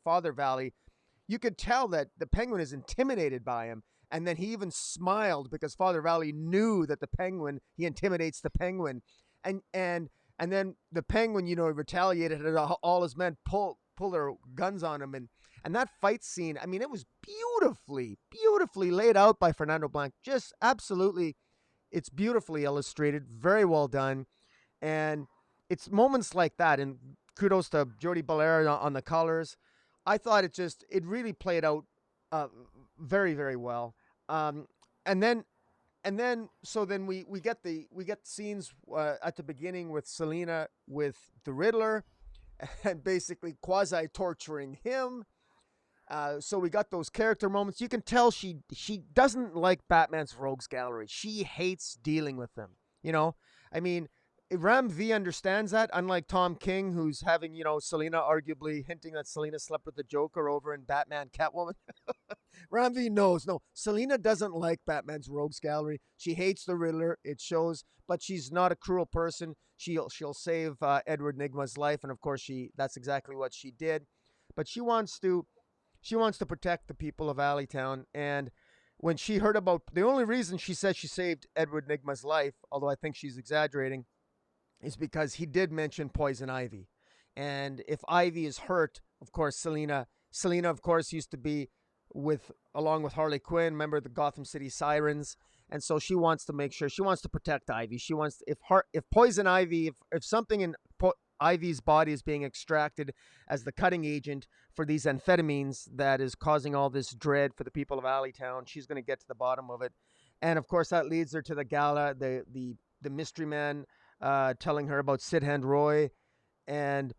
Father Valley. You could tell that the Penguin is intimidated by him. And then he even smiled because Father Valley knew that he intimidates the Penguin. and then the Penguin, retaliated, and all his men pull their guns on him, and that fight scene. I mean, it was beautifully laid out by Fernando Blanco. Just absolutely, it's beautifully illustrated, very well done, and it's moments like that. And kudos to Jody Belair on the colors. I thought it really played out very, very well. Um, and then so then we get scenes at the beginning with Selina with the Riddler and basically quasi torturing him. So we got those character moments. You can tell she doesn't like Batman's rogues gallery. She hates dealing with them. I mean, Ram V understands that, unlike Tom King, who's having Selina arguably hinting that Selina slept with the Joker over in Batman Catwoman. Ram V knows. No, Selina doesn't like Batman's rogues gallery. She hates the Riddler. It shows, but she's not a cruel person. She'll save Edward Nygma's life, and of course that's exactly what she did. But she wants to protect the people of Alleytown. And when she heard about, the only reason she said she saved Edward Nygma's life, although I think she's exaggerating, is because he did mention Poison Ivy. And if Ivy is hurt, of course, Selina, of course, used to be along with Harley Quinn, member of the Gotham City Sirens. And so she wants to make sure, she wants to protect Ivy. She wants, if Poison Ivy, if something in Ivy's body is being extracted as the cutting agent for these amphetamines that is causing all this dread for the people of Alleytown, she's going to get to the bottom of it. And of course, that leads her to the gala, the mystery man telling her about Sidhand Roy. And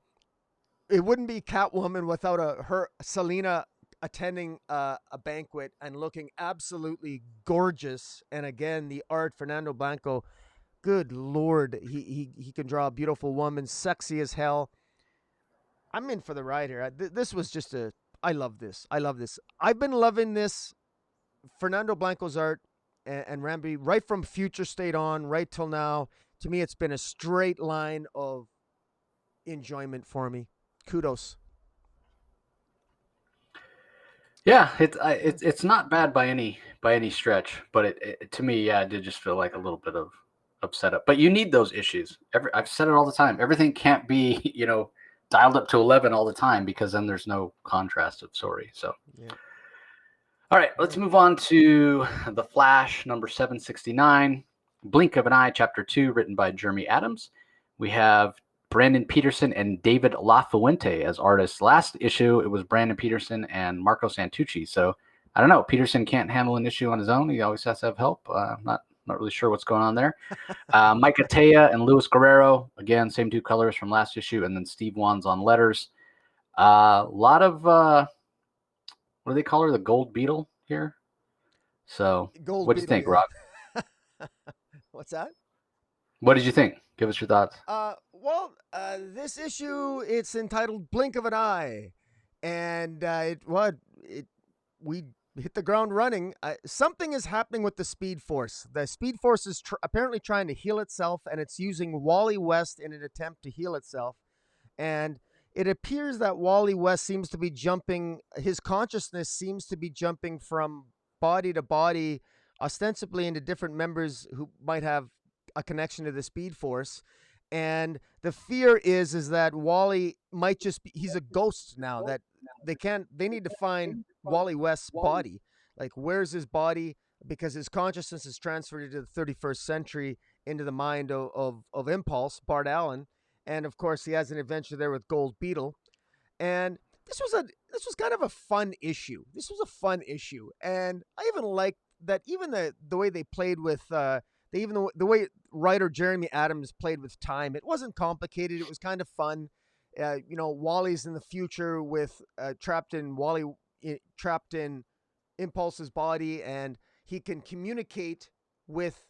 it wouldn't be Catwoman without her Selina attending a banquet and looking absolutely gorgeous. And again, the art, Fernando Blanco, good Lord, he can draw a beautiful woman, sexy as hell. I'm in for the ride here. This was just I love this. I've been loving this Fernando Blanco's art and Ramby right from Future State on, right till now. To me, it's been a straight line of enjoyment for me. Kudos. Yeah, it's not bad by any stretch, but it to me, yeah, it did just feel like a little bit of setup. But you need those issues. I've said it all the time. Everything can't be dialed up to 11 all the time, because then there's no contrast of story. So yeah. All right, let's move on to The Flash, number 769, Blink of an Eye, chapter 2, written by Jeremy Adams. We have Brandon Pederson and David Lafuente as artists. Last issue, it was Brandon Pederson and Marco Santucci. So I don't know. Pederson can't handle an issue on his own. He always has to have help. I'm not really sure what's going on there. Mike Attea and Luis Guerrero, again, same two colors from last issue, and then Steve Wands on letters. A lot of what do they call her? The Gold Beetle here. So what do you think, Rob? What's that? What did you think? Give us your thoughts. This issue, it's entitled Blink of an Eye. And we hit the ground running. Something is happening with the Speed Force. The Speed Force is apparently trying to heal itself, and it's using Wally West in an attempt to heal itself. And it appears that Wally West seems to be jumping, his consciousness seems to be jumping from body to body, ostensibly into different members who might have a connection to the Speed Force. And the fear is that Wally might just be, he's a ghost now, that they need to find Wally West's body. Like, where's his body? Because his consciousness is transferred into the 31st century, into the mind of Impulse, Bart Allen. And of course, he has an adventure there with Gold Beetle. And this was kind of a fun issue. This was a fun issue. And I even liked that, even the way they played with, the way writer Jeremy Adams played with time. It wasn't complicated. It was kind of fun. Wally's in the future with trapped in Impulse's body, and he can communicate with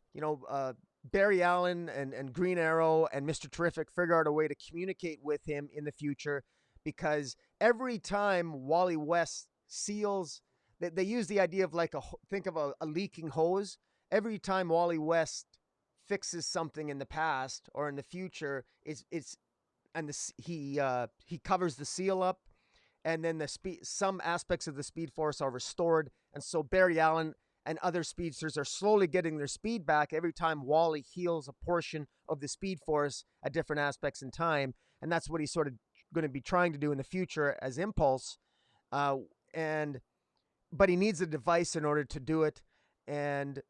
Barry Allen and Green Arrow and Mr. Terrific. Figure out a way to communicate with him in the future, because every time Wally West seals, they use the idea of think of a leaking hose. Every time Wally West fixes something in the past or in the future, he covers the seal up, and then some aspects of the Speed Force are restored. And so Barry Allen and other speedsters are slowly getting their speed back every time Wally heals a portion of the Speed Force at different aspects in time. And that's what he's sort of going to be trying to do in the future as Impulse. And but he needs a device in order to do it. And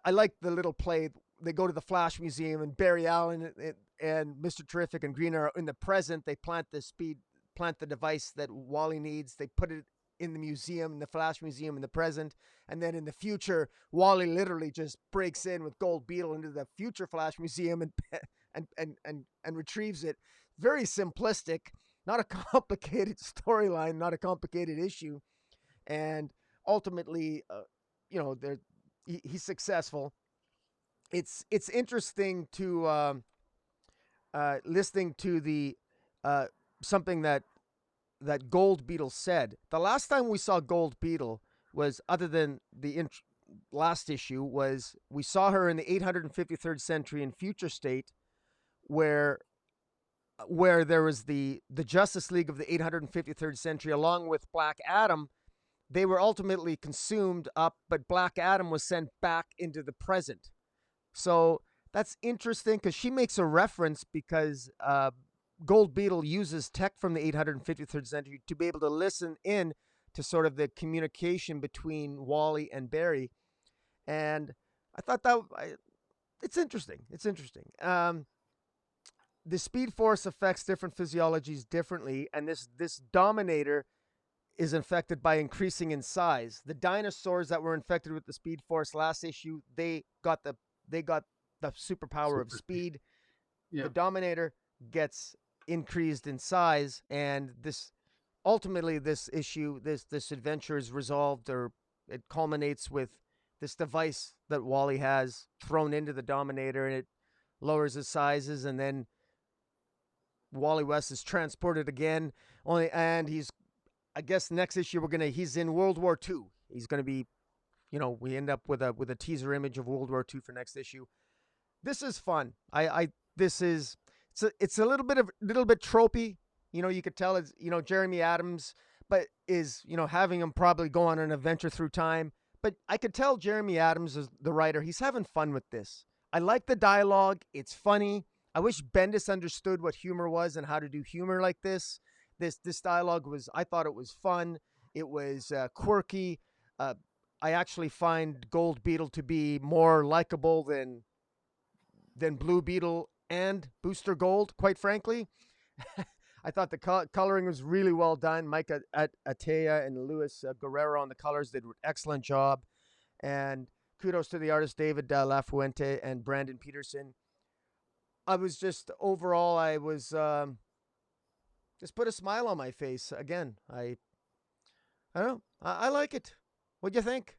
I like the little play. They go to the Flash Museum, and Barry Allen and Mr. Terrific and Green are in the present. They plant the device that Wally needs. They put it in the museum, in the Flash Museum in the present. And then in the future, Wally literally just breaks in with Gold Beetle into the future Flash Museum and retrieves it. Very simplistic, not a complicated storyline, not a complicated issue. And ultimately, he's successful. It's interesting to listening to the something that Gold Beetle said. The last time we saw Gold Beetle was, other than the last issue, was we saw her in the 853rd century in Future State, where there was the Justice League of the 853rd century along with Black Adam. They were ultimately consumed up, but Black Adam was sent back into the present. So that's interesting because she makes a reference because Gold Beetle uses tech from the 853rd century to be able to listen in to sort of the communication between Wally and Barry. And I thought it's interesting. It's interesting. The Speed Force affects different physiologies differently, and this Dominator is infected by increasing in size. The dinosaurs that were infected with the Speed Force last issue, they got the superpower of speed. Yep. The Dominator gets increased in size, and this issue, this adventure is resolved, or it culminates with this device that Wally has thrown into the Dominator, and it lowers his sizes, and then Wally West is transported again. And he's, I guess next issue he's in World War II. He's going to be, we end up with a teaser image of World War II for next issue. This is fun. It's a little bit tropey. You could tell it's, Jeremy Adams, but is, having him probably go on an adventure through time. But I could tell Jeremy Adams is the writer. He's having fun with this. I like the dialogue. It's funny. I wish Bendis understood what humor was and how to do humor like this. This dialogue I thought it was fun. It was quirky. I actually find Gold Beetle to be more likable than Blue Beetle and Booster Gold, quite frankly. I thought the coloring was really well done. Mike Atea and Luis Guerrero on the colors did an excellent job. And kudos to the artist David Lafuente and Brandon Pederson. I was just, overall, I was just put a smile on my face again. I don't know. I like it. What'd you think?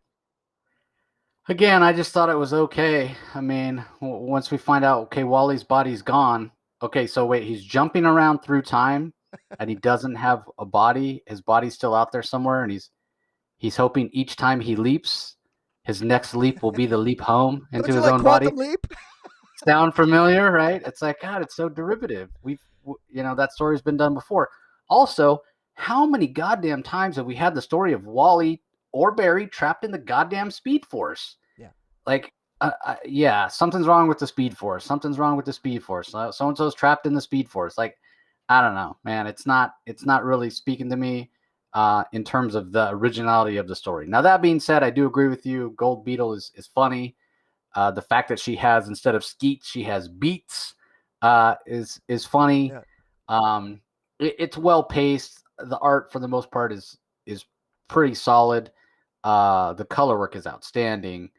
Again, I just thought it was okay. I mean, once we find out, okay, Wally's body's gone. Okay, so wait, he's jumping around through time, and he doesn't have a body. His body's still out there somewhere, and he's hoping each time he leaps, his next leap will be the leap home into his own body. Leap? Sound familiar, right? It's like, God, it's so derivative. That story's been done before. Also, how many goddamn times have we had the story of Wally or Barry trapped in the goddamn Speed Force? Yeah. Like, something's wrong with the Speed Force. Something's wrong with the Speed Force. So-and-so's trapped in the Speed Force. Like, I don't know, man. It's not really speaking to me in terms of the originality of the story. Now, that being said, I do agree with you. Gold Beetle is funny. The fact that she has, instead of skeets, she has beats is funny. Yeah. It's well paced. The art, for the most part, is pretty solid. The color work is outstanding.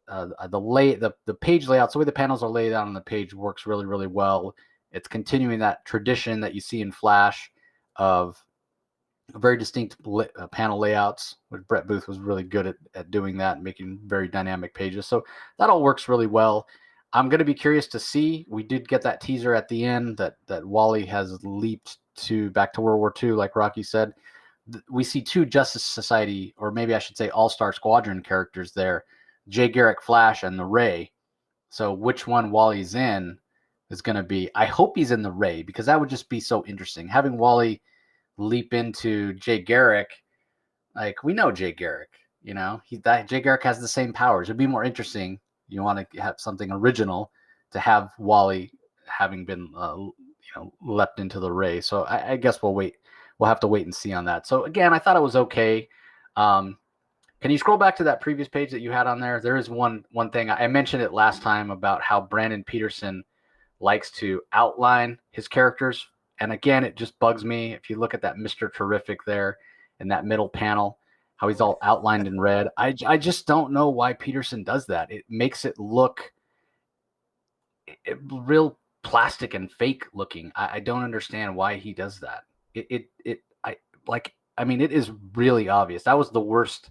The page layout, so the way the panels are laid out on the page, works really, really well. It's continuing that tradition that you see in Flash of very distinct panel layouts, which Brett Booth was really good at doing that and making very dynamic pages. So that all works really well. I'm going to be curious to see. We did get that teaser at the end that Wally has leaped back to World War II, like Rocky said. We see two Justice Society, or maybe I should say All-Star Squadron characters there, Jay Garrick Flash and the Ray. So which one Wally's in is going to be, I hope he's in the Ray, because that would just be so interesting. Having Wally leap into Jay Garrick, like, we know Jay Garrick. That Jay Garrick has the same powers. It'd be more interesting. You want to have something original to have Wally having been leapt into the ray. So I guess we'll wait. We'll have to wait and see on that. So again, I thought it was okay. Can you scroll back to that previous page that you had on there? There is one thing I mentioned it last time about how Brandon Pederson likes to outline his characters. And again, it just bugs me. If you look at that Mr. Terrific there in that middle panel, how he's all outlined in red. I just don't know why Pederson does that. It makes it look real plastic and fake looking. I don't understand why he does that. It is really obvious. That was the worst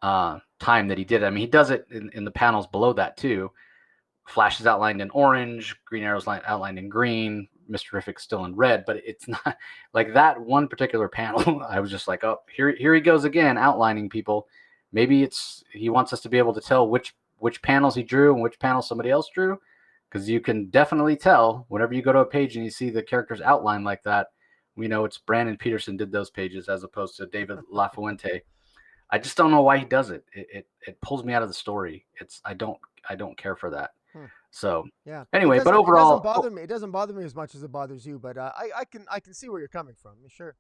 time that he did it. I mean, he does it in the panels below that too. Flash is outlined in orange, Green Arrow's outlined in green, Mr. Terrific still in red, but it's not like that one particular panel. I was just like, oh, here he goes again, outlining people. Maybe he wants us to be able to tell which panels he drew and which panels somebody else drew, because you can definitely tell whenever you go to a page and you see the characters outlined like that. We know it's Brandon Pederson did those pages as opposed to David Lafuente. I just don't know why he does it. It pulls me out of the story. I don't care for that. So yeah. Anyway, but overall, it doesn't bother me. It doesn't bother me as much as it bothers you. But I can see where you're coming from. Sure.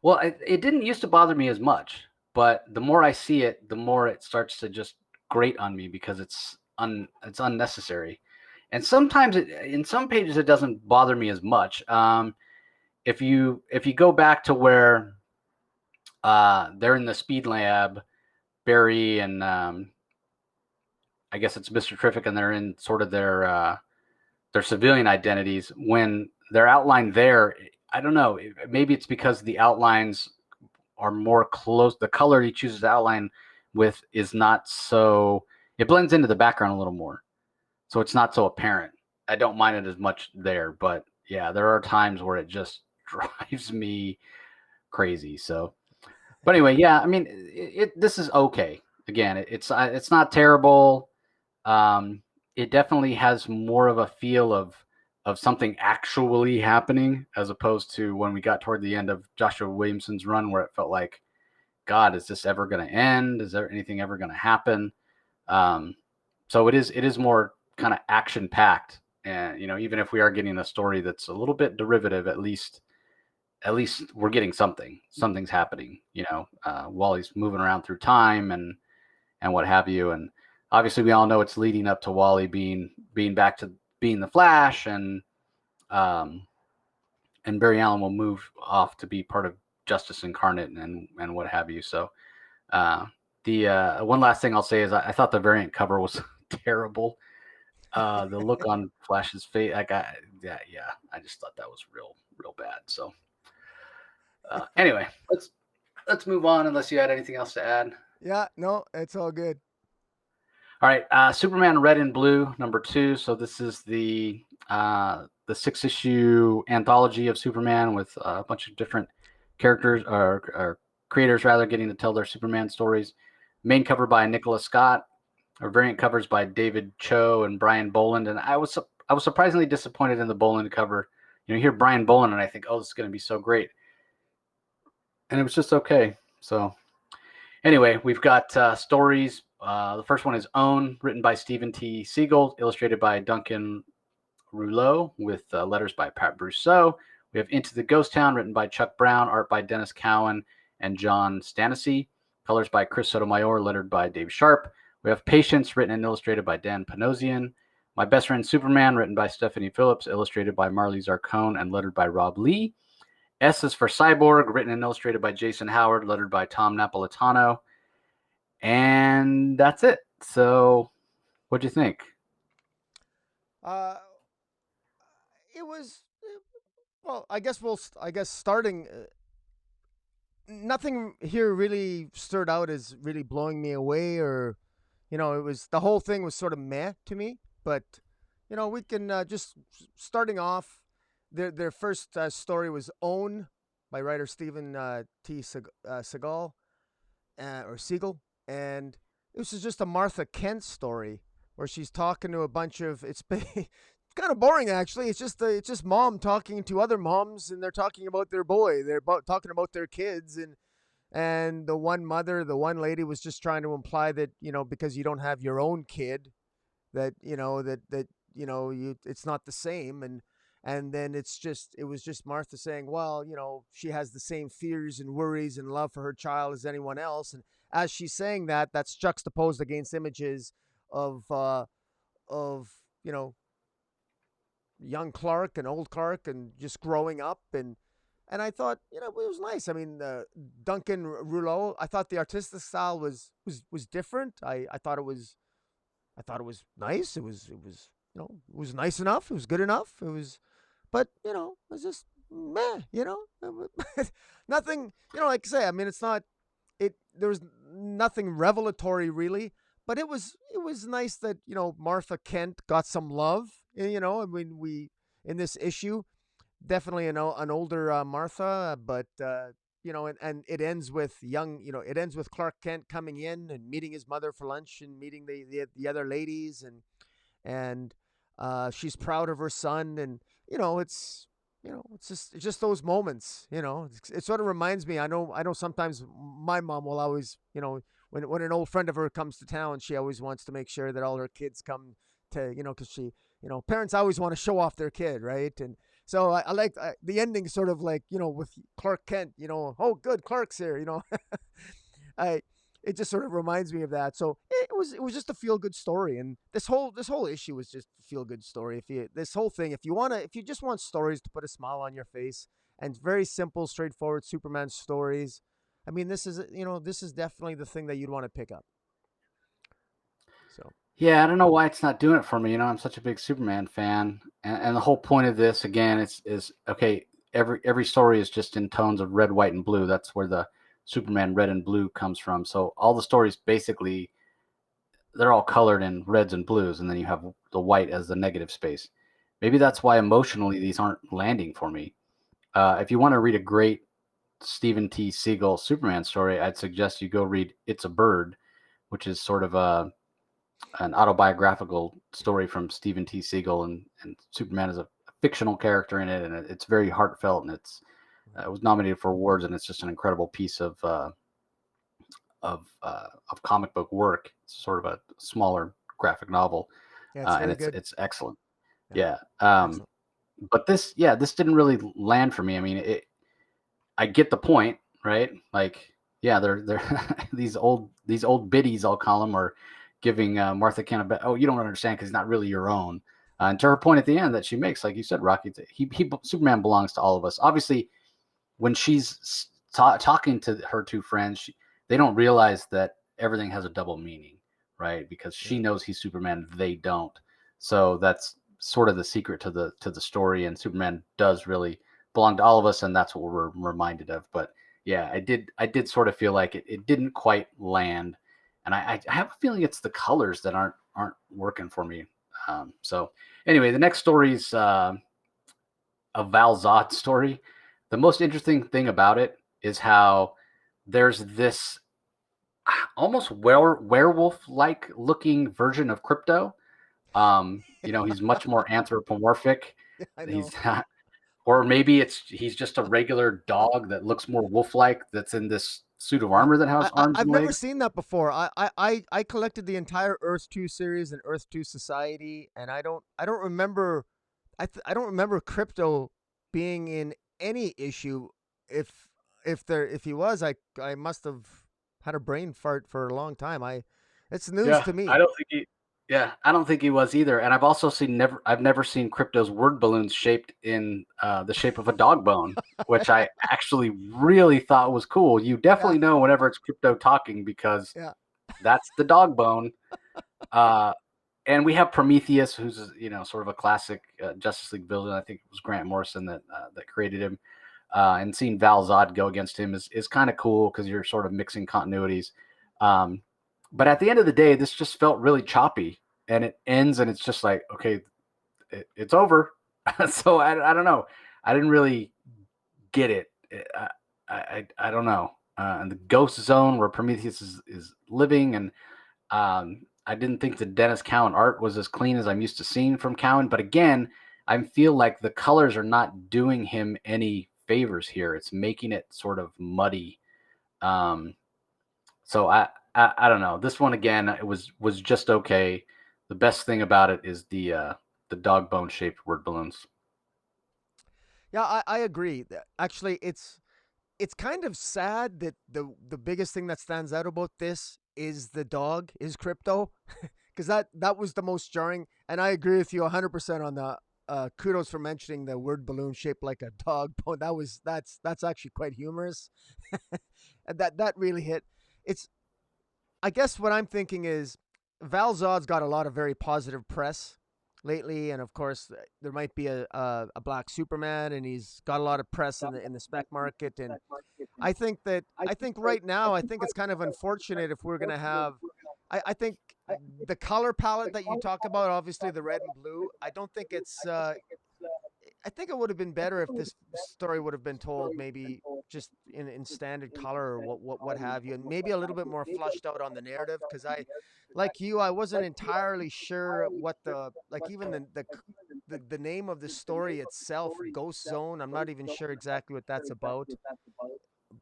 Well, it didn't used to bother me as much, but the more I see it, the more it starts to just grate on me because it's unnecessary. And sometimes in some pages it doesn't bother me as much. If you go back to where they're in the speed lab, Barry and I guess it's Mr. Terrific, and they're in sort of their civilian identities. When they're outlined there, I don't know. Maybe it's because the outlines are more close. The color he chooses to outline with is not so. It blends into the background a little more, so it's not so apparent. I don't mind it as much there, but yeah, there are times where it just drives me crazy. So, but anyway, yeah. I mean, this is okay. Again, it's not terrible. It definitely has more of a feel of something actually happening as opposed to when we got toward the end of Joshua Williamson's run where it felt like, God, is this ever going to end? Is there anything ever going to happen? So it is more kind of action packed. And, even if we are getting a story that's a little bit derivative, at least we're getting something. Something's happening, Wally's moving around through time and what have you. And obviously we all know it's leading up to Wally being back to being the Flash, and Barry Allen will move off to be part of Justice Incarnate and what have you. So the one last thing I'll say is I thought the variant cover was terrible. The look on Flash's face, I just thought that was real bad. So anyway, let's move on unless you had anything else to add. Yeah, no, it's all good. All right, Superman Red and Blue #2. So this is the 6-issue anthology of Superman with a bunch of different characters or creators rather getting to tell their Superman stories. Main cover by Nicholas Scott, or variant covers by David Cho and Brian Boland. And I was surprisingly disappointed in the Boland cover. You hear Brian Boland and I think, oh, this is going to be so great, and it was just okay. So anyway, we've got stories. The first one is Own, written by Steven Seagle, illustrated by Duncan Rouleau, with letters by Pat Brousseau. We have Into the Ghost Town, written by Chuck Brown, art by Dennis Cowan and John Stanisi, colors by Chris Sotomayor, lettered by Dave Sharp. We have Patience, written and illustrated by Dan Panosian. My Best Friend Superman, written by Stephanie Phillips, illustrated by Marley Zarcone, and lettered by Rob Lee. S is for Cyborg, written and illustrated by Jason Howard, lettered by Tom Napolitano. And that's it. So, what'd you think? It was well. I guess starting. Nothing here really stood out as really blowing me away, or it was, the whole thing was sort of meh to me. But we can just starting off. Their first story was Own by writer Steven Seagle, or Siegel, and this is just a Martha Kent story where she's talking to a bunch of, it's kind of boring actually. It's just mom talking to other moms, and they're talking about their boy. They're talking about their kids, and the one mother, the one lady was just trying to imply that, because you don't have your own kid, that you it's not the same. And then it was just Martha saying, well, she has the same fears and worries and love for her child as anyone else. And as she's saying that, that's juxtaposed against images of young Clark and old Clark and just growing up. And I thought, it was nice. I mean, Duncan Rouleau, I thought the artistic style was different. I thought it was nice. It was nice enough. It was good enough. But it was just meh. Nothing. Like I say, I mean, it's not. There was nothing revelatory really, but it was nice that Martha Kent got some love. I mean, we in this issue definitely an older Martha, but and it ends with Clark Kent coming in and meeting his mother for lunch and meeting the other ladies, and she's proud of her son. And it's just those moments. It sort of reminds me. I know sometimes my mom will always, when an old friend of her comes to town, she always wants to make sure that all her kids come to, because parents always want to show off their kid, right? And so I like the ending, sort of like, with Clark Kent, oh, good, Clark's here, I it just sort of reminds me of that. So it was just a feel good story, and this whole issue was just a feel good story. If you just want stories to put a smile on your face and very simple, straightforward Superman stories, I mean, this is definitely the thing that you'd want to pick up. So Yeah, I don't know why it's not doing it for me. I'm such a big Superman fan, and the whole point of this again is okay. Every story is just in tones of red, white, and blue. That's where the Superman red and blue comes from. So all the stories basically they're all colored in reds and blues, and then you have the white as the negative space. Maybe that's why emotionally these aren't landing for me. If you want to read a great Steven T. Seagle Superman story, I'd suggest you go read "It's a Bird," which is sort of an autobiographical story from Steven T. Seagle, and Superman is a fictional character in it, and it's very heartfelt, and it was nominated for awards, and it's just an incredible piece of comic book work. It's sort of a smaller graphic novel, yeah, it's and very it's good. it's excellent. Yeah, Yeah, excellent. but this didn't really land for me. I mean, I get the point, right? Like, yeah, they're these old biddies, I'll call them, are giving Martha Kent a bet. Oh, you don't understand because he's not really your own. And to her point at the end that she makes, like you said, Rocky, Superman belongs to all of us. Obviously, when she's talking to her two friends, they don't realize that everything has a double meaning, right? Because she Yeah. knows he's Superman, they don't. So that's sort of the secret to the story. And Superman does really belong to all of us, and that's what we're reminded of. But yeah, I did sort of feel like it didn't quite land, and I have a feeling it's the colors that aren't working for me. So anyway, the next story is a Val-zod story. The most interesting thing about it is how there's this almost werewolf-like looking version of Crypto. He's much more anthropomorphic. Yeah, I He's know. or maybe he's just a regular dog that looks more wolf-like that's in this suit of Yeah. armor that has arms I've and never legs. seen that before. I collected the entire Earth 2 series and Earth 2 Society, and I don't remember I don't remember Crypto being in any issue. If if he was, I must have had a brain fart for a long time. It's news Yeah, to I me. don't think he. Yeah, I don't think he was either. And I've never seen Crypto's word balloons shaped in the shape of a dog bone, which I actually really thought was cool. You Yeah, definitely know whenever it's Crypto talking because yeah, that's the dog bone. Uh, and we have Prometheus, who's sort of a classic Justice League villain. I think it was Grant Morrison that created him. And seeing Val-zod go against him is kind of cool because you're sort of mixing continuities. Um, but at the end of the day, this just felt really choppy, and it ends, and it's just like, okay, it's over. So I don't know. I didn't really get it. I don't know. And the ghost zone where Prometheus is living, and I didn't think the Dennis Cowan art was as clean as I'm used to seeing from Cowan. But again, I feel like the colors are not doing him any favors here. It's making it sort of muddy. So I don't know. This one again, it was just okay. The best thing about it is the dog bone shaped word balloons. Yeah, I agree. Actually, it's kind of sad that the biggest thing that stands out about this is the dog, is Crypto, because that was the most jarring. And I agree with you 100% on the kudos for mentioning the word balloon shaped like a dog bone. That's actually quite humorous. And that really hit. It's I guess what I'm thinking is Val-zod's got a lot of very positive press lately, and of course there might be a black Superman, and he's got a lot of press in the spec market. And I think right now I think it's kind of unfortunate if we're gonna have. I think the color palette that you talk about, obviously the red and blue. I don't think it's. I think it would have been better if this story would have been told maybe just in standard color or what have you, and maybe a little bit more flushed out on the narrative. Because like you, I wasn't entirely sure what the like even the name of the story itself, Ghost Zone. I'm not even sure exactly what that's about,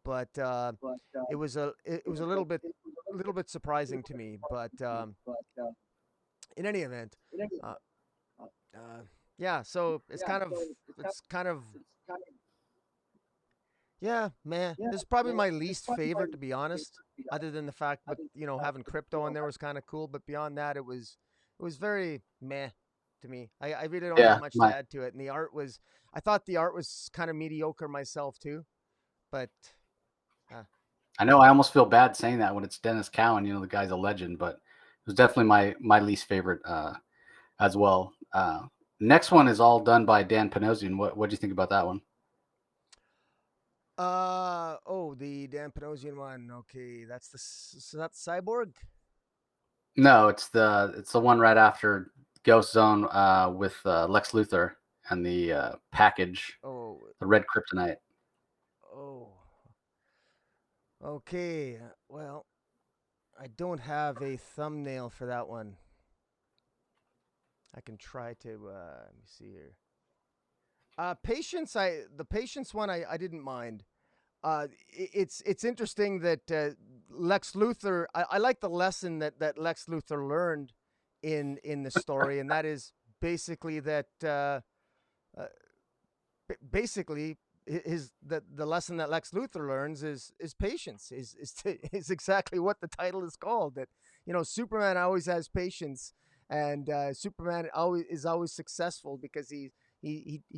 but it was a little bit surprising to me. But in any event, uh, uh, yeah. So it's kind of yeah, man. This is probably my least favorite, to be honest. Other than the fact, but having Crypto in there was kind of cool. But beyond that, it was very meh to me. I really don't have Yeah, much to my add to it. And the art was, I thought the art was kind of mediocre myself too. But uh, I know I almost feel bad saying that when it's Dennis Cowan. The guy's a legend, but it was definitely my least favorite as well. Next one is all done by Dan Panosian. What do you think about that one? oh, the Dan Panosian one. Okay, that's Cyborg. No, it's the one right after Ghost Zone with Lex Luthor and the package, Oh, the red kryptonite. oh, okay. Well, I don't have a thumbnail for that one. I can try to. Let me see here. Patience. The patience one. I didn't mind. It's interesting that Lex Luthor. I like the lesson that Lex Luthor learned in the story, and that is basically that uh, basically his the lesson that Lex Luthor learns is patience. Is exactly what the title is called. That Superman always has patience, and Superman always successful because he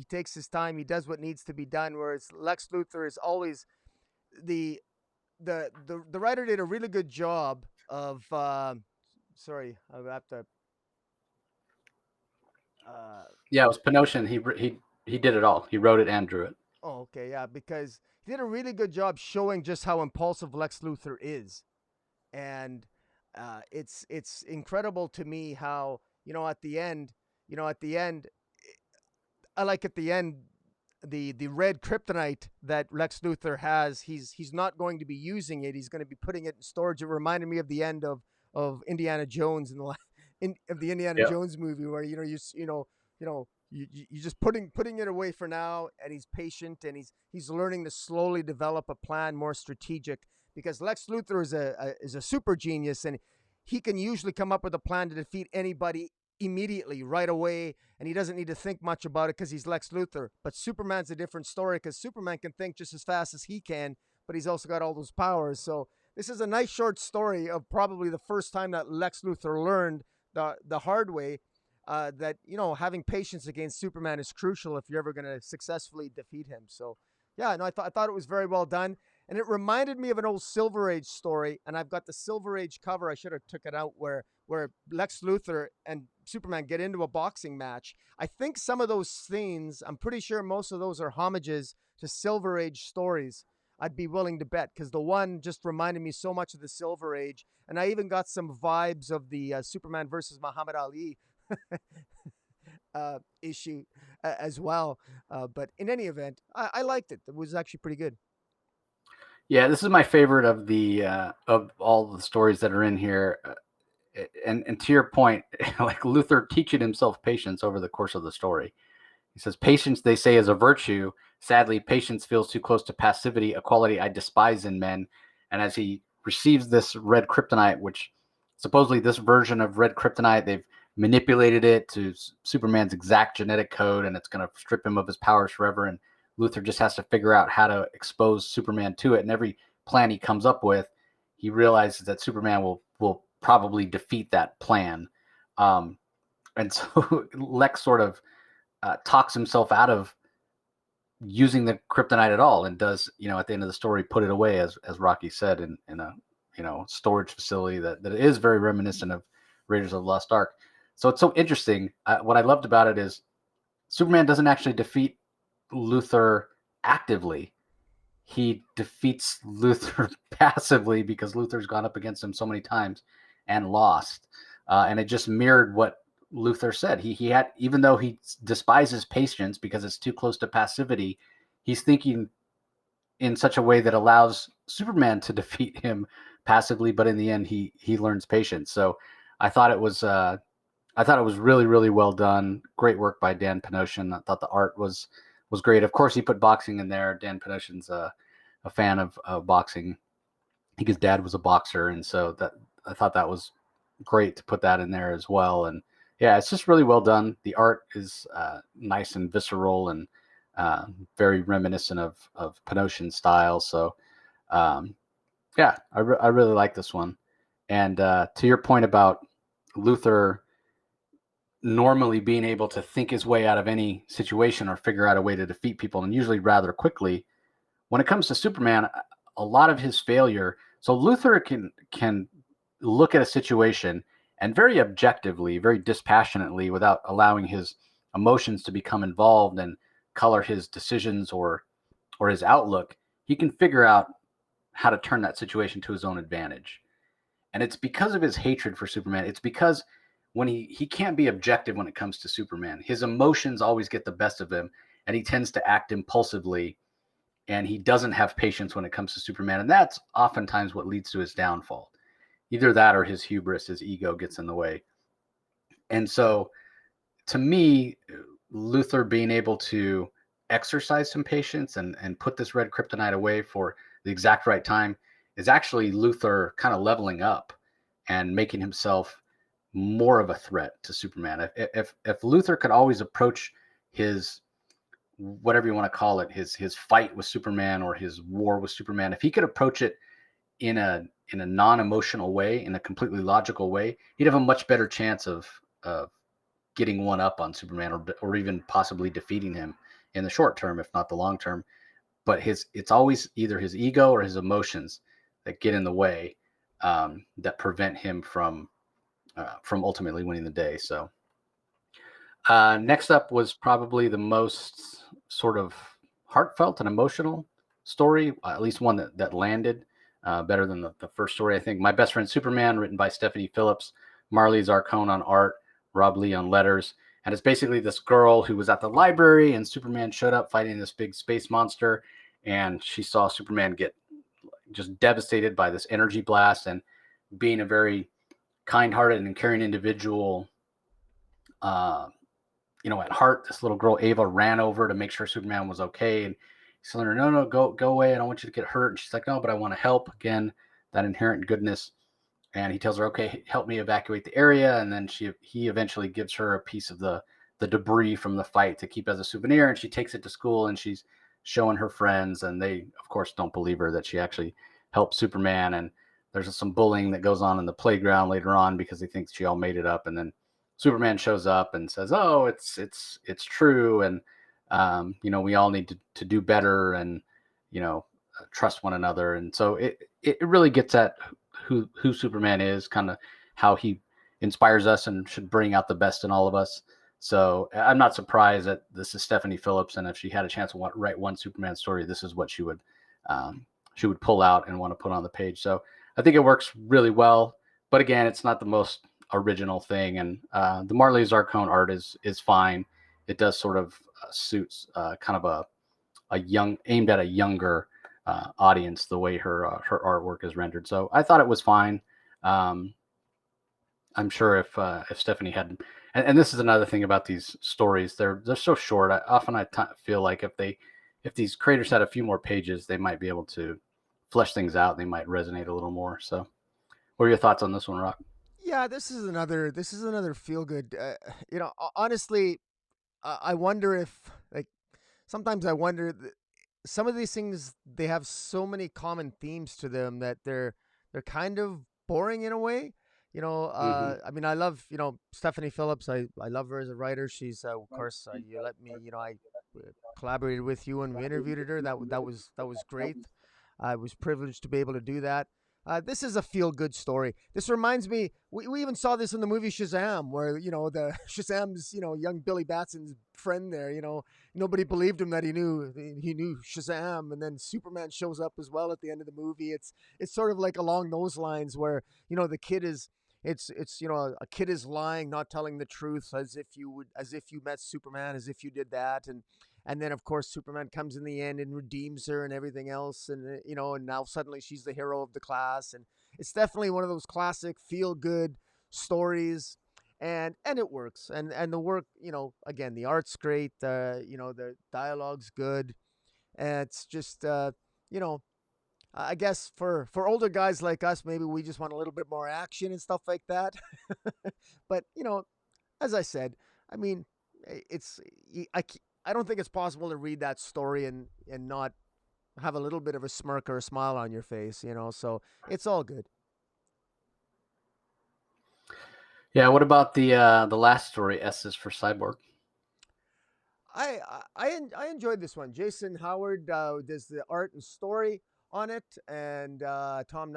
takes his time. He does what needs to be done. Whereas Lex Luthor is always the the writer did a really good job of. Sorry, I have to. Uh, Yeah, it was Panosian. He did it all. He wrote it and drew it. oh, okay, yeah, because he did a really good job showing just how impulsive Lex Luthor is, and it's incredible to me how at the end, at the end, I like at the end the red kryptonite that Lex Luthor has. He's not going to be using it. He's going to be putting it in storage. It reminded me of the end of Indiana Jones in of the Indiana Yeah. Jones movie where you just putting it away for now, and he's patient and he's learning to slowly develop a plan more strategic because Lex Luthor is a super genius, and he can usually come up with a plan to defeat anybody immediately right away, and he doesn't need to think much about it because he's Lex Luthor. But Superman's a different story because Superman can think just as fast as he can, but he's also got all those powers. So this is a nice short story of probably the first time that Lex Luthor learned the hard way that having patience against Superman is crucial if you're ever going to successfully defeat him. So yeah, no, I thought it was very well done, and it reminded me of an old Silver Age story. And I've got the Silver Age cover. I should have took it out where Lex Luthor and Superman get into a boxing match. I think some of those scenes, I'm pretty sure most of those are homages to Silver Age stories. I'd be willing to bet because the one just reminded me so much of the Silver Age, and I even got some vibes of the Superman versus Muhammad Ali issue as well. But in any event, I liked it. It was actually pretty good. Yeah, this is my favorite of all the stories that are in here. And to your point, like Luther teaching himself patience over the course of the story. He says, patience, they say, is a virtue. Sadly, patience feels too close to passivity, a quality I despise in men. And as he receives this red kryptonite, which supposedly this version of red kryptonite, they've manipulated it to Superman's exact genetic code, and it's going to strip him of his powers forever. And Luthor just has to figure out how to expose Superman to it. And every plan he comes up with, he realizes that Superman will probably defeat that plan. And so Lex sort of talks himself out of using the kryptonite at all, and does, at the end of the story, put it away, as Rocky said, in a storage facility that is very reminiscent of Raiders of the Lost Ark. So it's so interesting. What I loved about it is Superman doesn't actually defeat Luthor actively. He defeats Luthor passively because Luthor's gone up against him so many times and lost. And it just mirrored what Luthor said. He had, even though he despises patience because it's too close to passivity, he's thinking in such a way that allows Superman to defeat him passively, but in the end he learns patience. So I thought it was really, really well done. Great work by Dan Panosian. I thought the art was great. Of course, he put boxing in there. Dan Panosian's a fan of boxing. I think his dad was a boxer, and so that I thought that was great to put that in there as well. And yeah, it's just really well done. The art is nice and visceral and very reminiscent of Panosian style. So yeah, I really like this one. And to your point about Luthor normally being able to think his way out of any situation or figure out a way to defeat people, and usually rather quickly, when it comes to Superman, a lot of his failure. So Luthor can look at a situation and very objectively, very dispassionately, without allowing his emotions to become involved and color his decisions or his outlook, he can figure out how to turn that situation to his own advantage. And it's because of his hatred for Superman. It's because when he can't be objective when it comes to Superman. His emotions always get the best of him, and he tends to act impulsively, and he doesn't have patience when it comes to Superman. And that's oftentimes what leads to his downfall. Either that or his hubris, his ego gets in the way. And so to me, Luthor being able to exercise some patience and put this red kryptonite away for the exact right time is actually Luthor kind of leveling up and making himself more of a threat to Superman. If Luthor could always approach his, whatever you want to call it, his fight with Superman or his war with Superman, if he could approach it in a non-emotional way, in a completely logical way, he'd have a much better chance of getting one up on Superman, or even possibly defeating him in the short term, if not the long term. But it's always either his ego or his emotions that get in the way, that prevent him from ultimately winning the day. So next up was probably the most sort of heartfelt and emotional story, at least one that landed better than the first story, I think. My Best Friend Superman, written by Stephanie Phillips, Marley Zarcone on art, Rob Lee on letters. And it's basically this girl who was at the library, and Superman showed up fighting this big space monster, and she saw Superman get just devastated by this energy blast. And being a very kind-hearted and caring individual, at heart, this little girl Ava ran over to make sure Superman was okay, and he's telling her, no, go away, I don't want you to get hurt. And she's like, no, but I want to help. Again, that inherent goodness. And he tells her, okay, help me evacuate the area. And then he eventually gives her a piece of the debris from the fight to keep as a souvenir, and she takes it to school, and she's showing her friends, and they of course don't believe her that she actually helped Superman. And there's some bullying that goes on in the playground later on because they think she all made it up. And then Superman shows up and says, oh, it's true. And, we all need to do better and, trust one another. And so it really gets at who Superman is, kind of how he inspires us and should bring out the best in all of us. So I'm not surprised that this is Stephanie Phillips, and if she had a chance to write one Superman story, this is what she would pull out and want to put on the page. So I think it works really well. But again, it's not the most original thing, and the Marley Zarcone art is fine. It does sort of suits kind of a young, aimed at a younger audience, the way her artwork is rendered. So I thought it was fine. I'm sure if Stephanie had, and this is another thing about these stories, they're so short. I feel like if these creators had a few more pages, they might be able to flesh things out, they might resonate a little more. So, what are your thoughts on this one, Rock? Yeah, this is another feel good. Honestly, I wonder if like sometimes I wonder some of these things they have so many common themes to them that they're kind of boring in a way. Mm-hmm. I mean, I love Stephanie Phillips. I love her as a writer. She's of course you let me I collaborated with you and we interviewed her. That was great. I was privileged to be able to do that. This is a feel good story. This reminds me, we even saw this in the movie Shazam, where, the Shazam's, young Billy Batson's friend there, nobody believed him that he knew Shazam. And then Superman shows up as well at the end of the movie. It's sort of like along those lines where, the kid is, it's a kid is lying, not telling the truth, as if you met Superman, as if you did that. And then of course Superman comes in the end and redeems her and everything else, and and now suddenly she's the hero of the class. And it's definitely one of those classic feel good stories, and it works. And the work, again, the art's great, the dialogue's good, and it's just you know I guess for older guys like us, maybe we just want a little bit more action and stuff like that. But as I said, I mean, it's I don't think it's possible to read that story and not have a little bit of a smirk or a smile on your face. So it's all good. Yeah. What about the last story? S is for Cyborg. I enjoyed this one. Jason Howard does the art and story on it, and Tom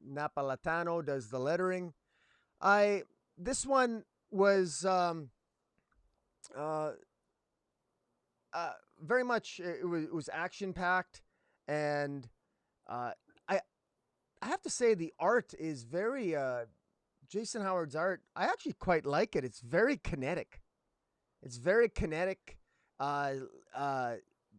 Napolitano does the lettering. I This one was uh, very much, it was action packed, and uh, I I have to say the art is very Jason Howard's art. I actually quite like it. It's very kinetic. It's very kinetic. Uh, uh,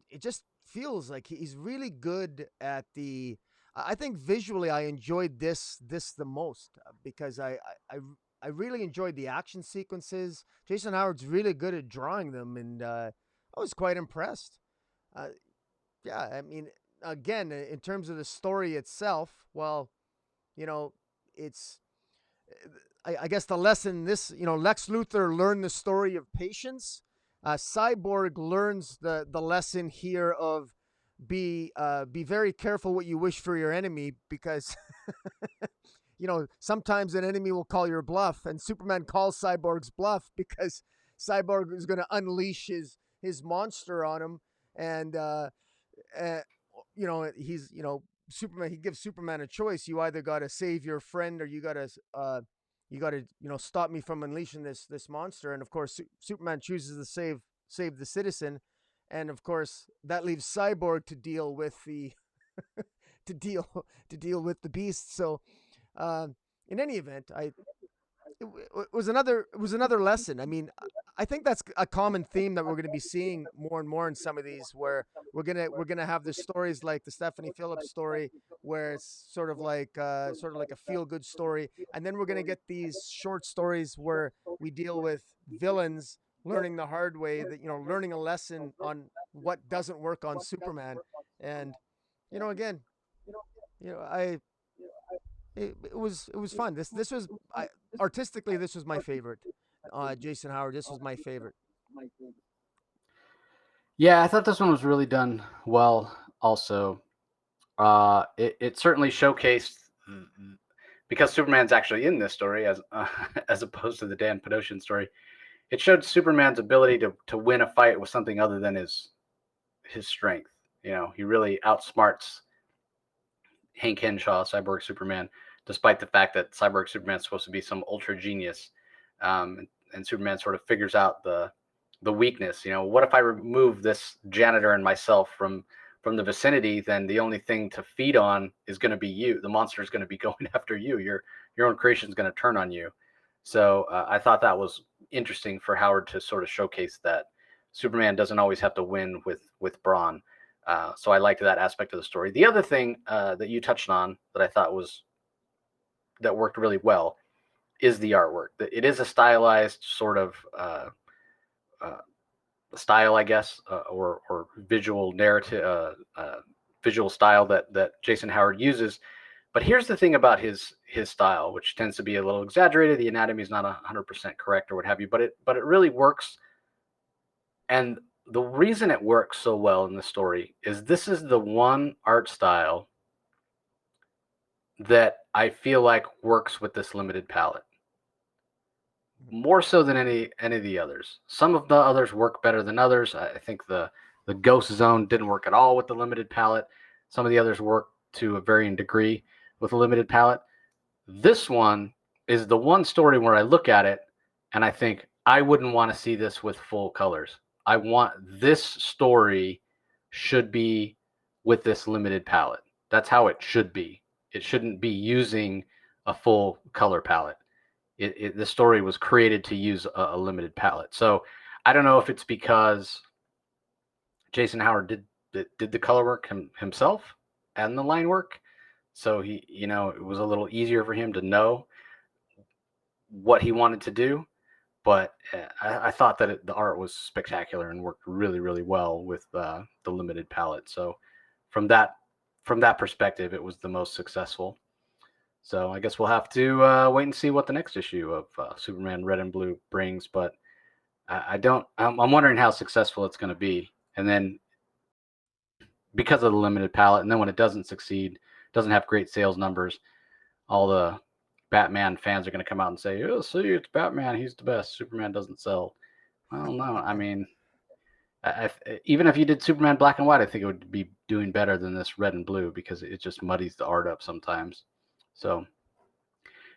it just feels like he's really good at the. I think visually, I enjoyed this the most because I really enjoyed the action sequences. Jason Howard's really good at drawing them, and I was quite impressed. Uh, yeah, I mean, again, in terms of the story itself, well, you know, it's I guess the lesson this, Lex Luthor learned the story of patience. Cyborg learns the lesson here of be very careful what you wish for your enemy, because sometimes an enemy will call your bluff, and Superman calls Cyborg's bluff because Cyborg is going to unleash his monster on him. And uh, he's Superman. He gives Superman a choice. You either got to save your friend, or you got to stop me from unleashing this monster. And of course Superman chooses to save the citizen, and of course that leaves Cyborg to deal with the to deal with the beast. So uh, in any event, it was another lesson. I mean, I think that's a common theme that we're going to be seeing more and more in some of these, where we're gonna have the stories like the Stephanie Phillips story, where it's sort of like a feel good story, and then we're going to get these short stories where we deal with villains learning the hard way, that learning a lesson on what doesn't work on Superman. And again, I it was fun. This was artistically, this was my favorite. Jason Howard, this was my favorite. Yeah, I thought this one was really done well. Also, it certainly showcased because Superman's actually in this story as as opposed to the Dan Panosian story. It showed Superman's ability to win a fight with something other than his strength. He really outsmarts Hank Henshaw, Cyborg Superman, despite the fact that Cyborg Superman's supposed to be some ultra genius, and Superman sort of figures out the weakness. What if I remove this janitor and myself from the vicinity? Then the only thing to feed on is going to be you. The monster is going to be going after you. Your own creation is going to turn on you. So I thought that was interesting for Howard to sort of showcase that Superman doesn't always have to win with brawn. So I liked that aspect of the story. The other thing that you touched on that I thought that worked really well is the artwork. It is a stylized sort of uh, style, I guess, or visual narrative visual style that Jason Howard uses. But here's the thing about his style, which tends to be a little exaggerated. The anatomy is not 100% correct or what have you, but it really works. And the reason it works so well in the story is this is the one art style that I feel like works with this limited palette more so than any of the others. Some of the others work better than others. I think the Ghost Zone didn't work at all with the limited palette. Some of the others work to a varying degree with a limited palette. This one is the one story where I look at it and I think I wouldn't want to see this with full colors. I want this story should be with this limited palette. That's how it should be. It shouldn't be using a full color palette. The story was created to use a limited palette. So I don't know if it's because Jason Howard did the color work himself and the line work. So he, it was a little easier for him to know what he wanted to do. But I thought that the art was spectacular and worked really, really well with the limited palette. So from that perspective, it was the most successful. So I guess we'll have to wait and see what the next issue of Superman Red and Blue brings. But I'm wondering how successful it's going to be. And then because of the limited palette, and then when it doesn't succeed, doesn't have great sales numbers, all the Batman fans are going to come out and say, "Oh, see, it's Batman. He's the best. Superman doesn't sell." Well, no. I mean, even if you did Superman Black and White, I think it would be doing better than this Red and Blue because it just muddies the art up sometimes. So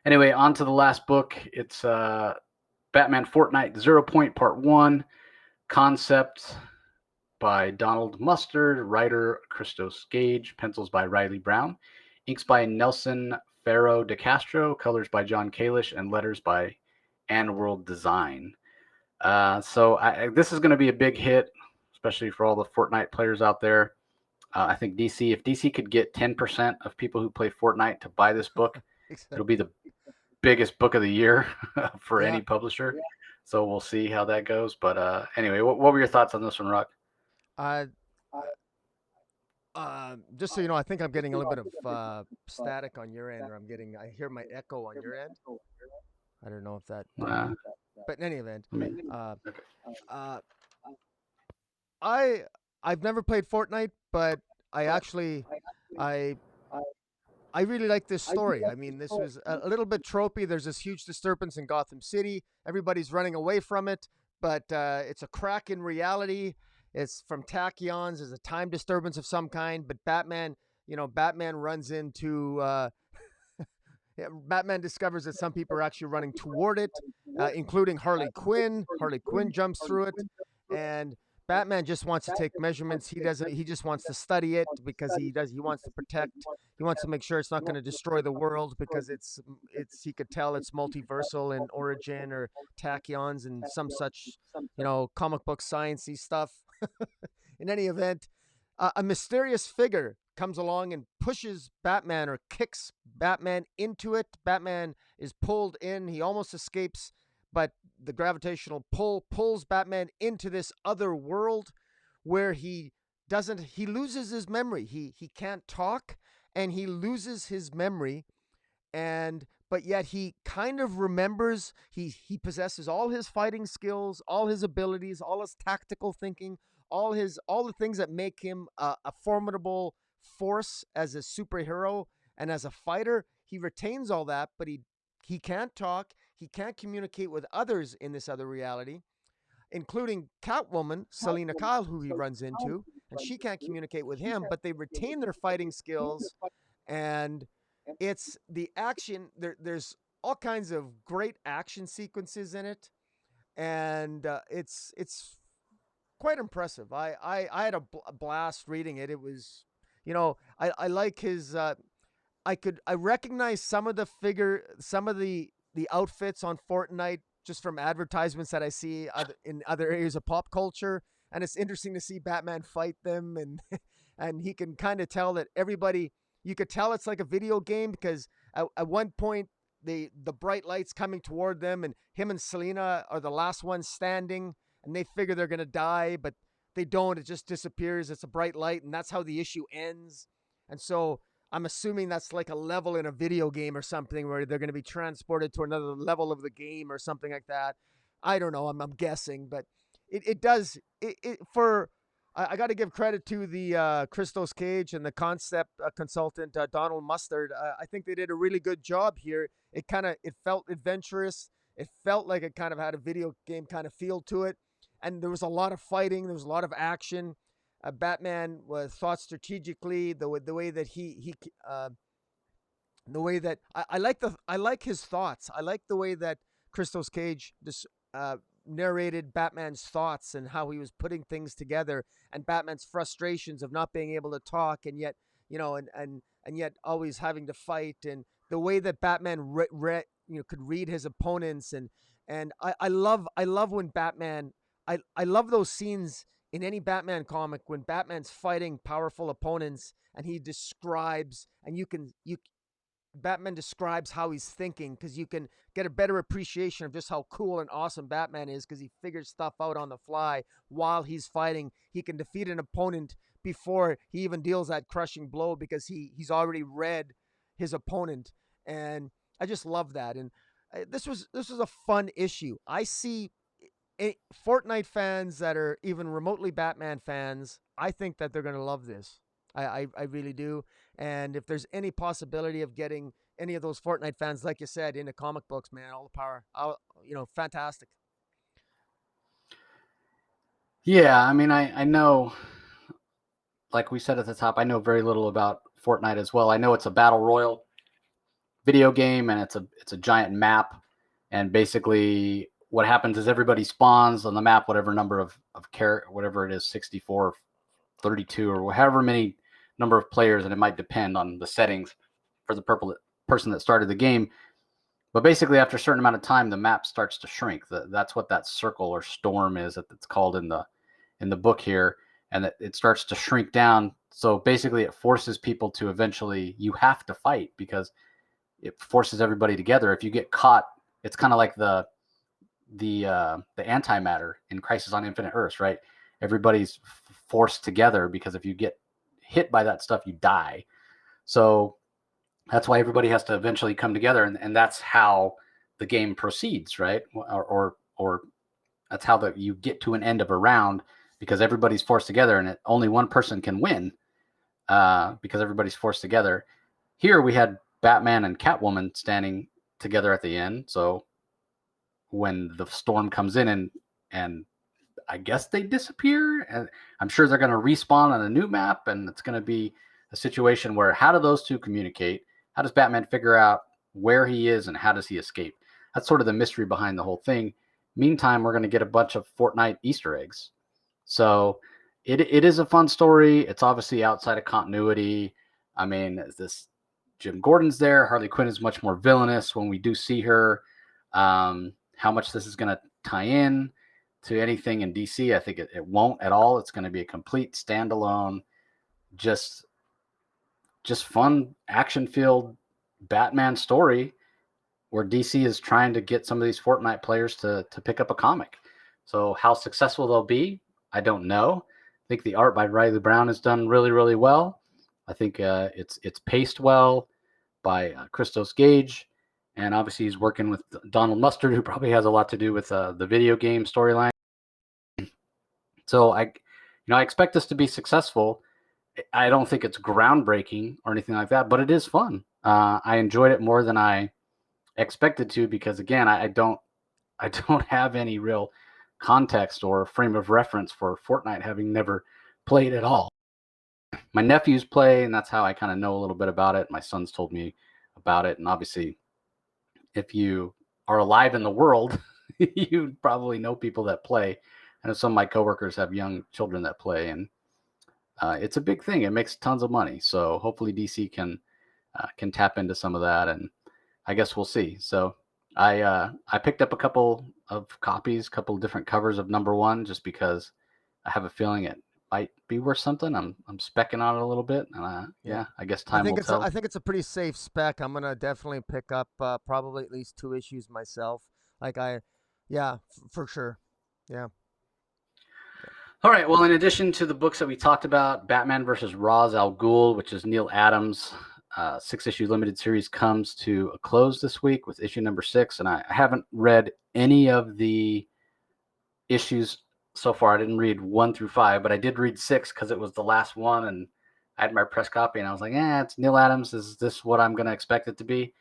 anyway, on to the last book. It's Batman Fortnite, Zeropoint Part 1, concept by Donald Mustard, writer Christos Gage, pencils by Riley Brown, inks by Nelson Ferro de Castro, colors by John Kalish, and letters by Ann World Design. So this is going to be a big hit, especially for all the Fortnite players out there. I think if DC could get 10% of people who play Fortnite to buy this book, it'll be the biggest book of the year for any publisher. So we'll see how that goes. But anyway, what were your thoughts on this one, Rock? Just so you know, I think I'm getting a little bit of static on your end, or I hear my echo on your end. I don't know if that, but in any event, I've never played Fortnite, but I really like this story. I mean, this was a little bit tropey. There's this huge disturbance in Gotham City. Everybody's running away from it, but it's a crack in reality. It's from tachyons. There's a time disturbance of some kind, but Batman runs into Batman discovers that some people are actually running toward it, including Harley Quinn. Harley Quinn jumps through it, and Batman just wants to take measurements. He just wants to study it because he wants to protect. He wants to make sure it's not going to destroy the world because he could tell it's multiversal in origin or tachyons and some such, comic book sciencey stuff. In any event, a mysterious figure comes along and pushes Batman or kicks Batman into it. Batman is pulled in. He almost escapes, but the gravitational pull pulls Batman into this other world where he loses his memory. He can't talk and he loses his memory, but yet he kind of remembers. He possesses all his fighting skills, all his abilities, all his tactical thinking, all the things that make him a formidable force as a superhero and as a fighter. He retains all that, but he can't talk. He can't communicate with others in this other reality, including Catwoman, Selena Kyle, who he runs into, and she can't communicate with him, but they retain their fighting skills. And it's the action. There's all kinds of great action sequences in it, and it's quite impressive. I had a blast reading it. It was, I like his. I recognize some of the outfits on Fortnite just from advertisements that I see in other areas of pop culture, and it's interesting to see Batman fight them, and and he can kind of tell that everybody. You could tell it's like a video game because at one point the bright lights coming toward them, and him and Selena are the last ones standing, and they figure they're gonna die, but they don't. It just disappears. It's a bright light, and that's how the issue ends. And so I'm assuming that's like a level in a video game or something where they're going to be transported to another level of the game or something like that. I don't know. I'm guessing, but it does it for. I got to give credit to the Christos Gage and the concept consultant Donald Mustard. I think they did a really good job here. It felt adventurous. It felt like it kind of had a video game kind of feel to it, and there was a lot of fighting. There was a lot of action. Batman was thought strategically. The way that the way that I like his thoughts. I like the way that Christos Gage narrated Batman's thoughts and how he was putting things together, and Batman's frustrations of not being able to talk, and yet and yet always having to fight, and the way that Batman could read his opponents, and I love when Batman I love those scenes in any Batman comic when Batman's fighting powerful opponents and he describes, and you Batman describes how he's thinking, because you can get a better appreciation of just how cool and awesome Batman is, because he figures stuff out on the fly while he's fighting. He can defeat an opponent before he even deals that crushing blow, because he's already read his opponent, and I just love that. And this was a fun issue. I see Fortnite fans that are even remotely Batman fans. I think that they're going to love this. I really do. And if there's any possibility of getting any of those Fortnite fans, like you said, into comic books, man, all the power. Fantastic. Yeah, I mean, I know, like we said at the top, I know very little about Fortnite as well. I know it's a battle royal video game, and it's a giant map, and basically what happens is everybody spawns on the map, whatever number of whatever it is, 64, 32, or however many number of players, and it might depend on the settings for the person that started the game. But basically, after a certain amount of time, the map starts to shrink. That's what that circle or storm is that it's called in the book here, and it starts to shrink down. So basically, it forces people to eventually, you have to fight, because it forces everybody together. If you get caught, it's kind of like the antimatter in Crisis on Infinite Earths, right? Everybody's forced together, because if you get hit by that stuff, you die. So that's why everybody has to eventually come together, and that's how the game proceeds, right? Or that's how you get to an end of a round, because everybody's forced together, and only one person can win, because everybody's forced together. Here we had Batman and Catwoman standing together at the end. So when the storm comes in, and I guess they disappear, and I'm sure they're going to respawn on a new map, and it's going to be a situation where, how do those two communicate? How does Batman figure out where he is, and how does he escape? That's sort of the mystery behind the whole thing. Meantime, we're going to get a bunch of Fortnite Easter eggs. So it is a fun story. It's obviously outside of continuity. I mean, this Jim Gordon's there. Harley Quinn is much more villainous when we do see her. How much this is going to tie in to anything in DC, I think it won't at all. It's going to be a complete standalone, just fun, action-filled Batman story where DC is trying to get some of these Fortnite players to pick up a comic. So how successful they'll be, I don't know. I think the art by Riley Brown is done really, really well. I think it's paced well by Christos Gage, and obviously he's working with Donald Mustard, who probably has a lot to do with the video game storyline. So I expect this to be successful. I don't think it's groundbreaking or anything like that, but it is fun. I enjoyed it more than I expected to, because again, I don't have any real context or frame of reference for Fortnite, having never played at all. My nephews play, and that's how I kind of know a little bit about it. My son's told me about it, and obviously, if you are alive in the world, you probably know people that play. I know some of my coworkers have young children that play, and it's a big thing. It makes tons of money, so hopefully DC can tap into some of that, and I guess we'll see. So I picked up a couple of copies, couple of different covers of #1, just because I have a feeling it might be worth something. I'm specking on it a little bit, and yeah, I guess time will tell. I think it's a pretty safe spec. I'm gonna definitely pick up probably at least 2 issues myself. Yeah, for sure. Yeah. All right. Well, in addition to the books that we talked about, Batman versus Ra's al Ghul, which is Neil Adams' 6-issue limited series, comes to a close this week with issue number 6. And I haven't read any of the issues so far. I didn't read 1 through 5, but I did read 6 because it was the last one, and I had my press copy, and I was like, it's Neil Adams. Is this what I'm going to expect it to be?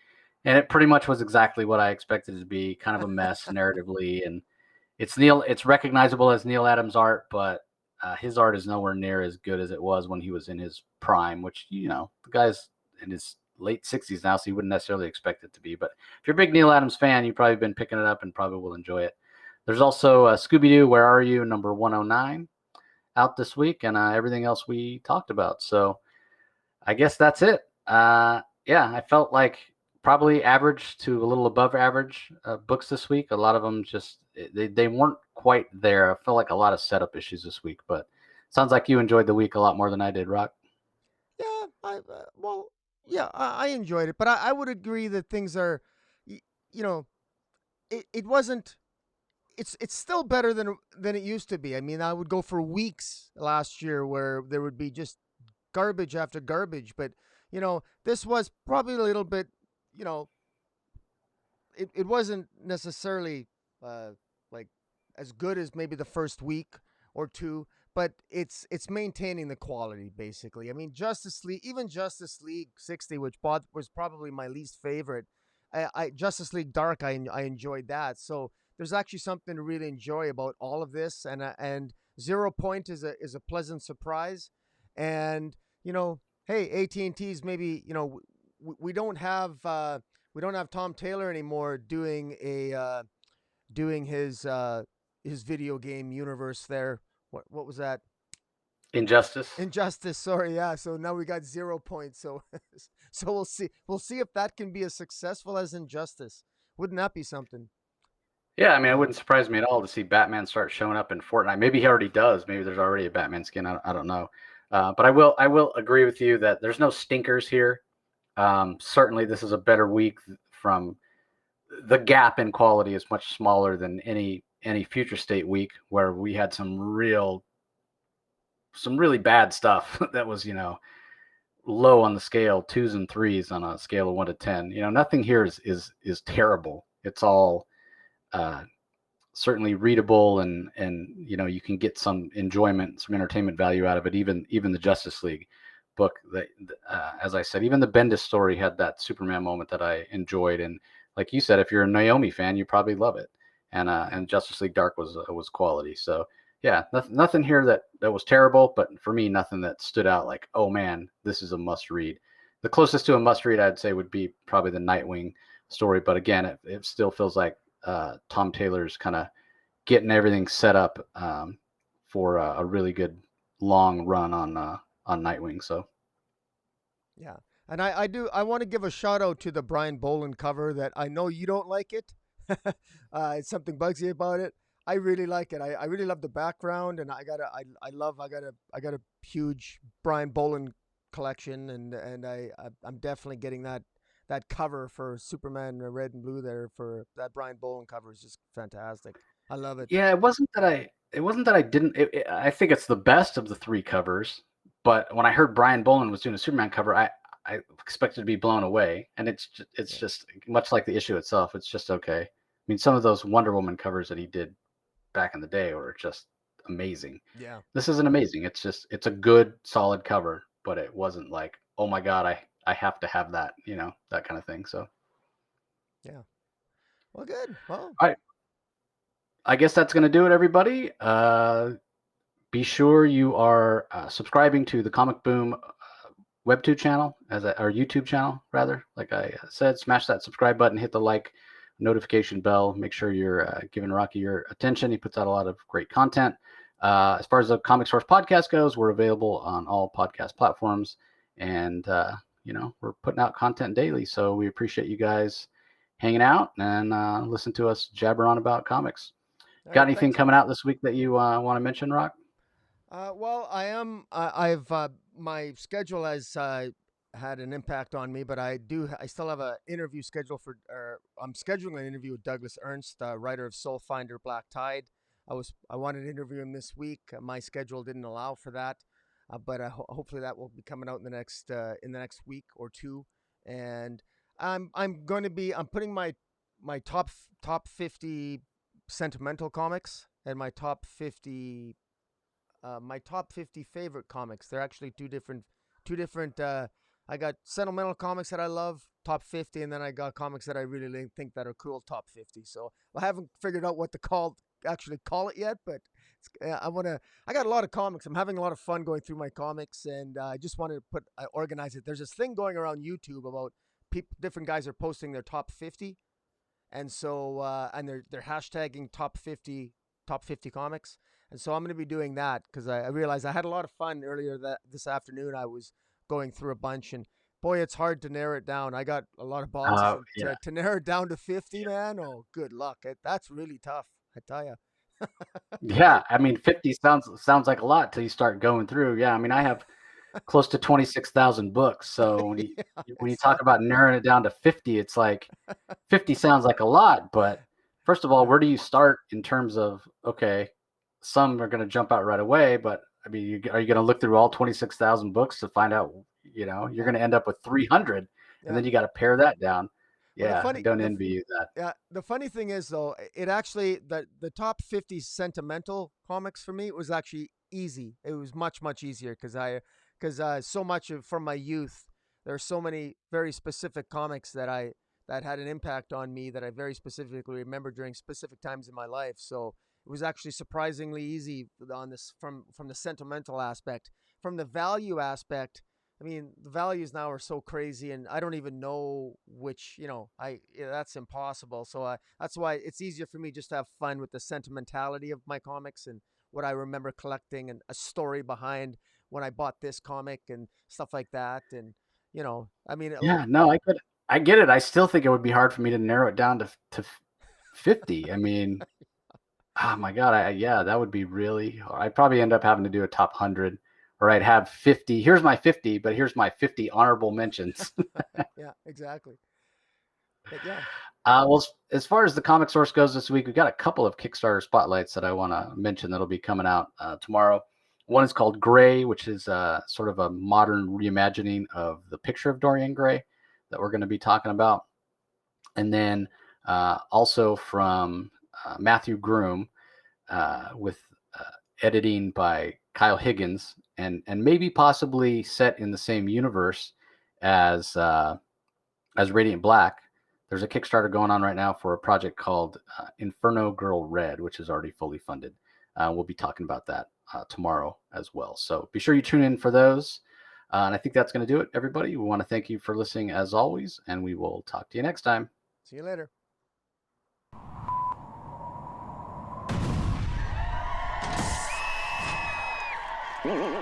And it pretty much was exactly what I expected it to be. Kind of a mess narratively, and it's recognizable as Neil Adams art, but his art is nowhere near as good as it was when he was in his prime, which, the guy's in his late 60s now, so you wouldn't necessarily expect it to be. But if you're a big Neil Adams fan, you've probably been picking it up and probably will enjoy it. There's also Scooby-Doo, Where Are You, number 109, out this week, and everything else we talked about. So I guess that's it. Yeah, I felt like probably average to a little above average books this week. A lot of them just they weren't quite there. I felt like a lot of setup issues this week, but sounds like you enjoyed the week a lot more than I did, Rock. Yeah, I enjoyed it, but I would agree that things are, you know, it wasn't. It's still better than it used to be. I mean, I would go for weeks last year where there would be just garbage after garbage, but this was probably a little bit, you know, it wasn't necessarily like as good as maybe the first week or two, but it's maintaining the quality basically. I mean, even Justice League 60, which was probably my least favorite. I Justice League Dark, I enjoyed that. So there's actually something to really enjoy about all of this, and Zeropoint is a pleasant surprise, and hey, AT&T's maybe we don't have Tom Tylor anymore doing his video game universe there. What was that? Injustice. Injustice. Sorry, yeah. So now we got Zeropoint. So so we'll see if that can be as successful as Injustice. Wouldn't that be something? Yeah, I mean, it Uh, wouldn't surprise me at all to see Batman start showing up in Fortnite. Maybe he already does. Maybe there's already a Batman skin. I don't know. But I will agree with you that there's no stinkers here. Certainly, this is a better week from the gap in quality is much smaller than any future state week where we had some really bad stuff that was low on the scale, twos and threes on a scale of 1 to 10. Nothing here is terrible. It's all uh, certainly readable, and you can get some enjoyment, some entertainment value out of it. Even the Justice League book, that as I said, even the Bendis story had that Superman moment that I enjoyed. And like you said, if you're a Naomi fan, you probably love it. And Justice League Dark was quality. So yeah, nothing here that was terrible, but for me, nothing that stood out like, oh man, this is a must read. The closest to a must read I'd say would be probably the Nightwing story, but again, it still feels like Tom Taylor's kind of getting everything set up for a really good long run on Nightwing. So yeah. And I want to give a shout out to the Brian Boland cover that I know you don't like it. It's something bugs you about it. I really like it. I really love the background, and I got a huge Brian Boland collection, and I'm definitely getting that cover for Superman Red and Blue there. For that Brian Boland cover is just fantastic. I love it. yeah, it wasn't that I didn't. I think it's the best of the three covers. But when I heard Brian Boland was doing a Superman cover, I expected to be blown away, and it's Yeah. just much like the issue itself. It's just okay. I mean, some of those Wonder Woman covers that he did back in the day were just amazing. Yeah. This isn't amazing. It's a good, solid cover, but it wasn't like, oh my god, I have to have that, that kind of thing. So, Yeah. Well, good. Well, all right, I guess that's gonna do it, everybody. Be sure you are subscribing to the Comic Boom WebTube channel, or YouTube channel rather. Like I said, smash that subscribe button, hit the like, notification bell. Make sure you're giving Rocky your attention. He puts out a lot of great content. As far as the Comic Source podcast goes, we're available on all podcast platforms, and we're putting out content daily. So we appreciate you guys hanging out and listen to us jabber on about comics. all Got right. anything Thanks, coming Rocky. out this week that you want to mention, Rock? Well, I am. I've my schedule has had an impact on me, but I still have an interview scheduled for. I'm scheduling an interview with Douglas Ernst, writer of Soul Finder, Black Tide. I wanted to interview him this week. My schedule didn't allow for that, but hopefully that will be coming out in the next week or two. And I'm putting my top 50 sentimental comics and my top 50 favorite comics. They're actually two different. I got sentimental comics that I love, top 50, and then I got comics that I really think that are cool, top 50. So I haven't figured out what to actually call it yet, but I got a lot of comics. I'm having a lot of fun going through my comics, and I just wanted to organize it. There's this thing going around YouTube about different guys are posting their top 50, and so and they're hashtagging top 50 comics. And so I'm going to be doing that because I realized I had a lot of fun earlier this afternoon. I was going through a bunch, and boy, it's hard to narrow it down. I got a lot of boxes Yeah. to narrow it down to 50, man. Oh, good luck. That's really tough, I tell you. Yeah, I mean, 50 sounds like a lot till you start going through. Yeah, I mean, I have close to 26,000 books. So when you talk about narrowing it down to 50, it's like 50 sounds like a lot, but first of all, yeah, where do you start in terms of, okay, some are going to jump out right away, but I mean, are you going to look through all 26,000 books to find out, you're yeah, going to end up with 300, and yeah. then you got to pare that down. Well, Yeah, I don't envy you that. yeah, the funny thing is though, it actually the top 50 sentimental comics for me was actually easy. It was much easier because so much from my youth, there are so many very specific comics that had an impact on me that I very specifically remember during specific times in my life. So it was actually surprisingly easy on this from the sentimental aspect. From the value aspect, I mean, the values now are so crazy, and I don't even know which. That's impossible. So that's why it's easier for me just to have fun with the sentimentality of my comics and what I remember collecting and a story behind when I bought this comic and stuff like that. And I mean, Yeah, no, I get it. I still think it would be hard for me to narrow it down to 50. I mean, oh my God, yeah, that would be really hard. I'd probably end up having to do a top 100, or I'd have 50. Here's my 50, but here's my 50 honorable mentions. yeah, exactly. But yeah, Well, as far as the comic source goes this week, we've got a couple of Kickstarter spotlights that I want to mention that'll be coming out tomorrow. One is called Gray, which is sort of a modern reimagining of the picture of Dorian Gray that we're going to be talking about. And then also from Matthew Groom with editing by Kyle Higgins, and maybe possibly set in the same universe as Radiant Black. There's a Kickstarter going on right now for a project called Inferno Girl Red, which is already fully funded. We'll be talking about that tomorrow as well. So be sure you tune in for those. And I think that's going to do it, everybody. We want to thank you for listening as always, and we will talk to you next time. see you later. Mm-hmm.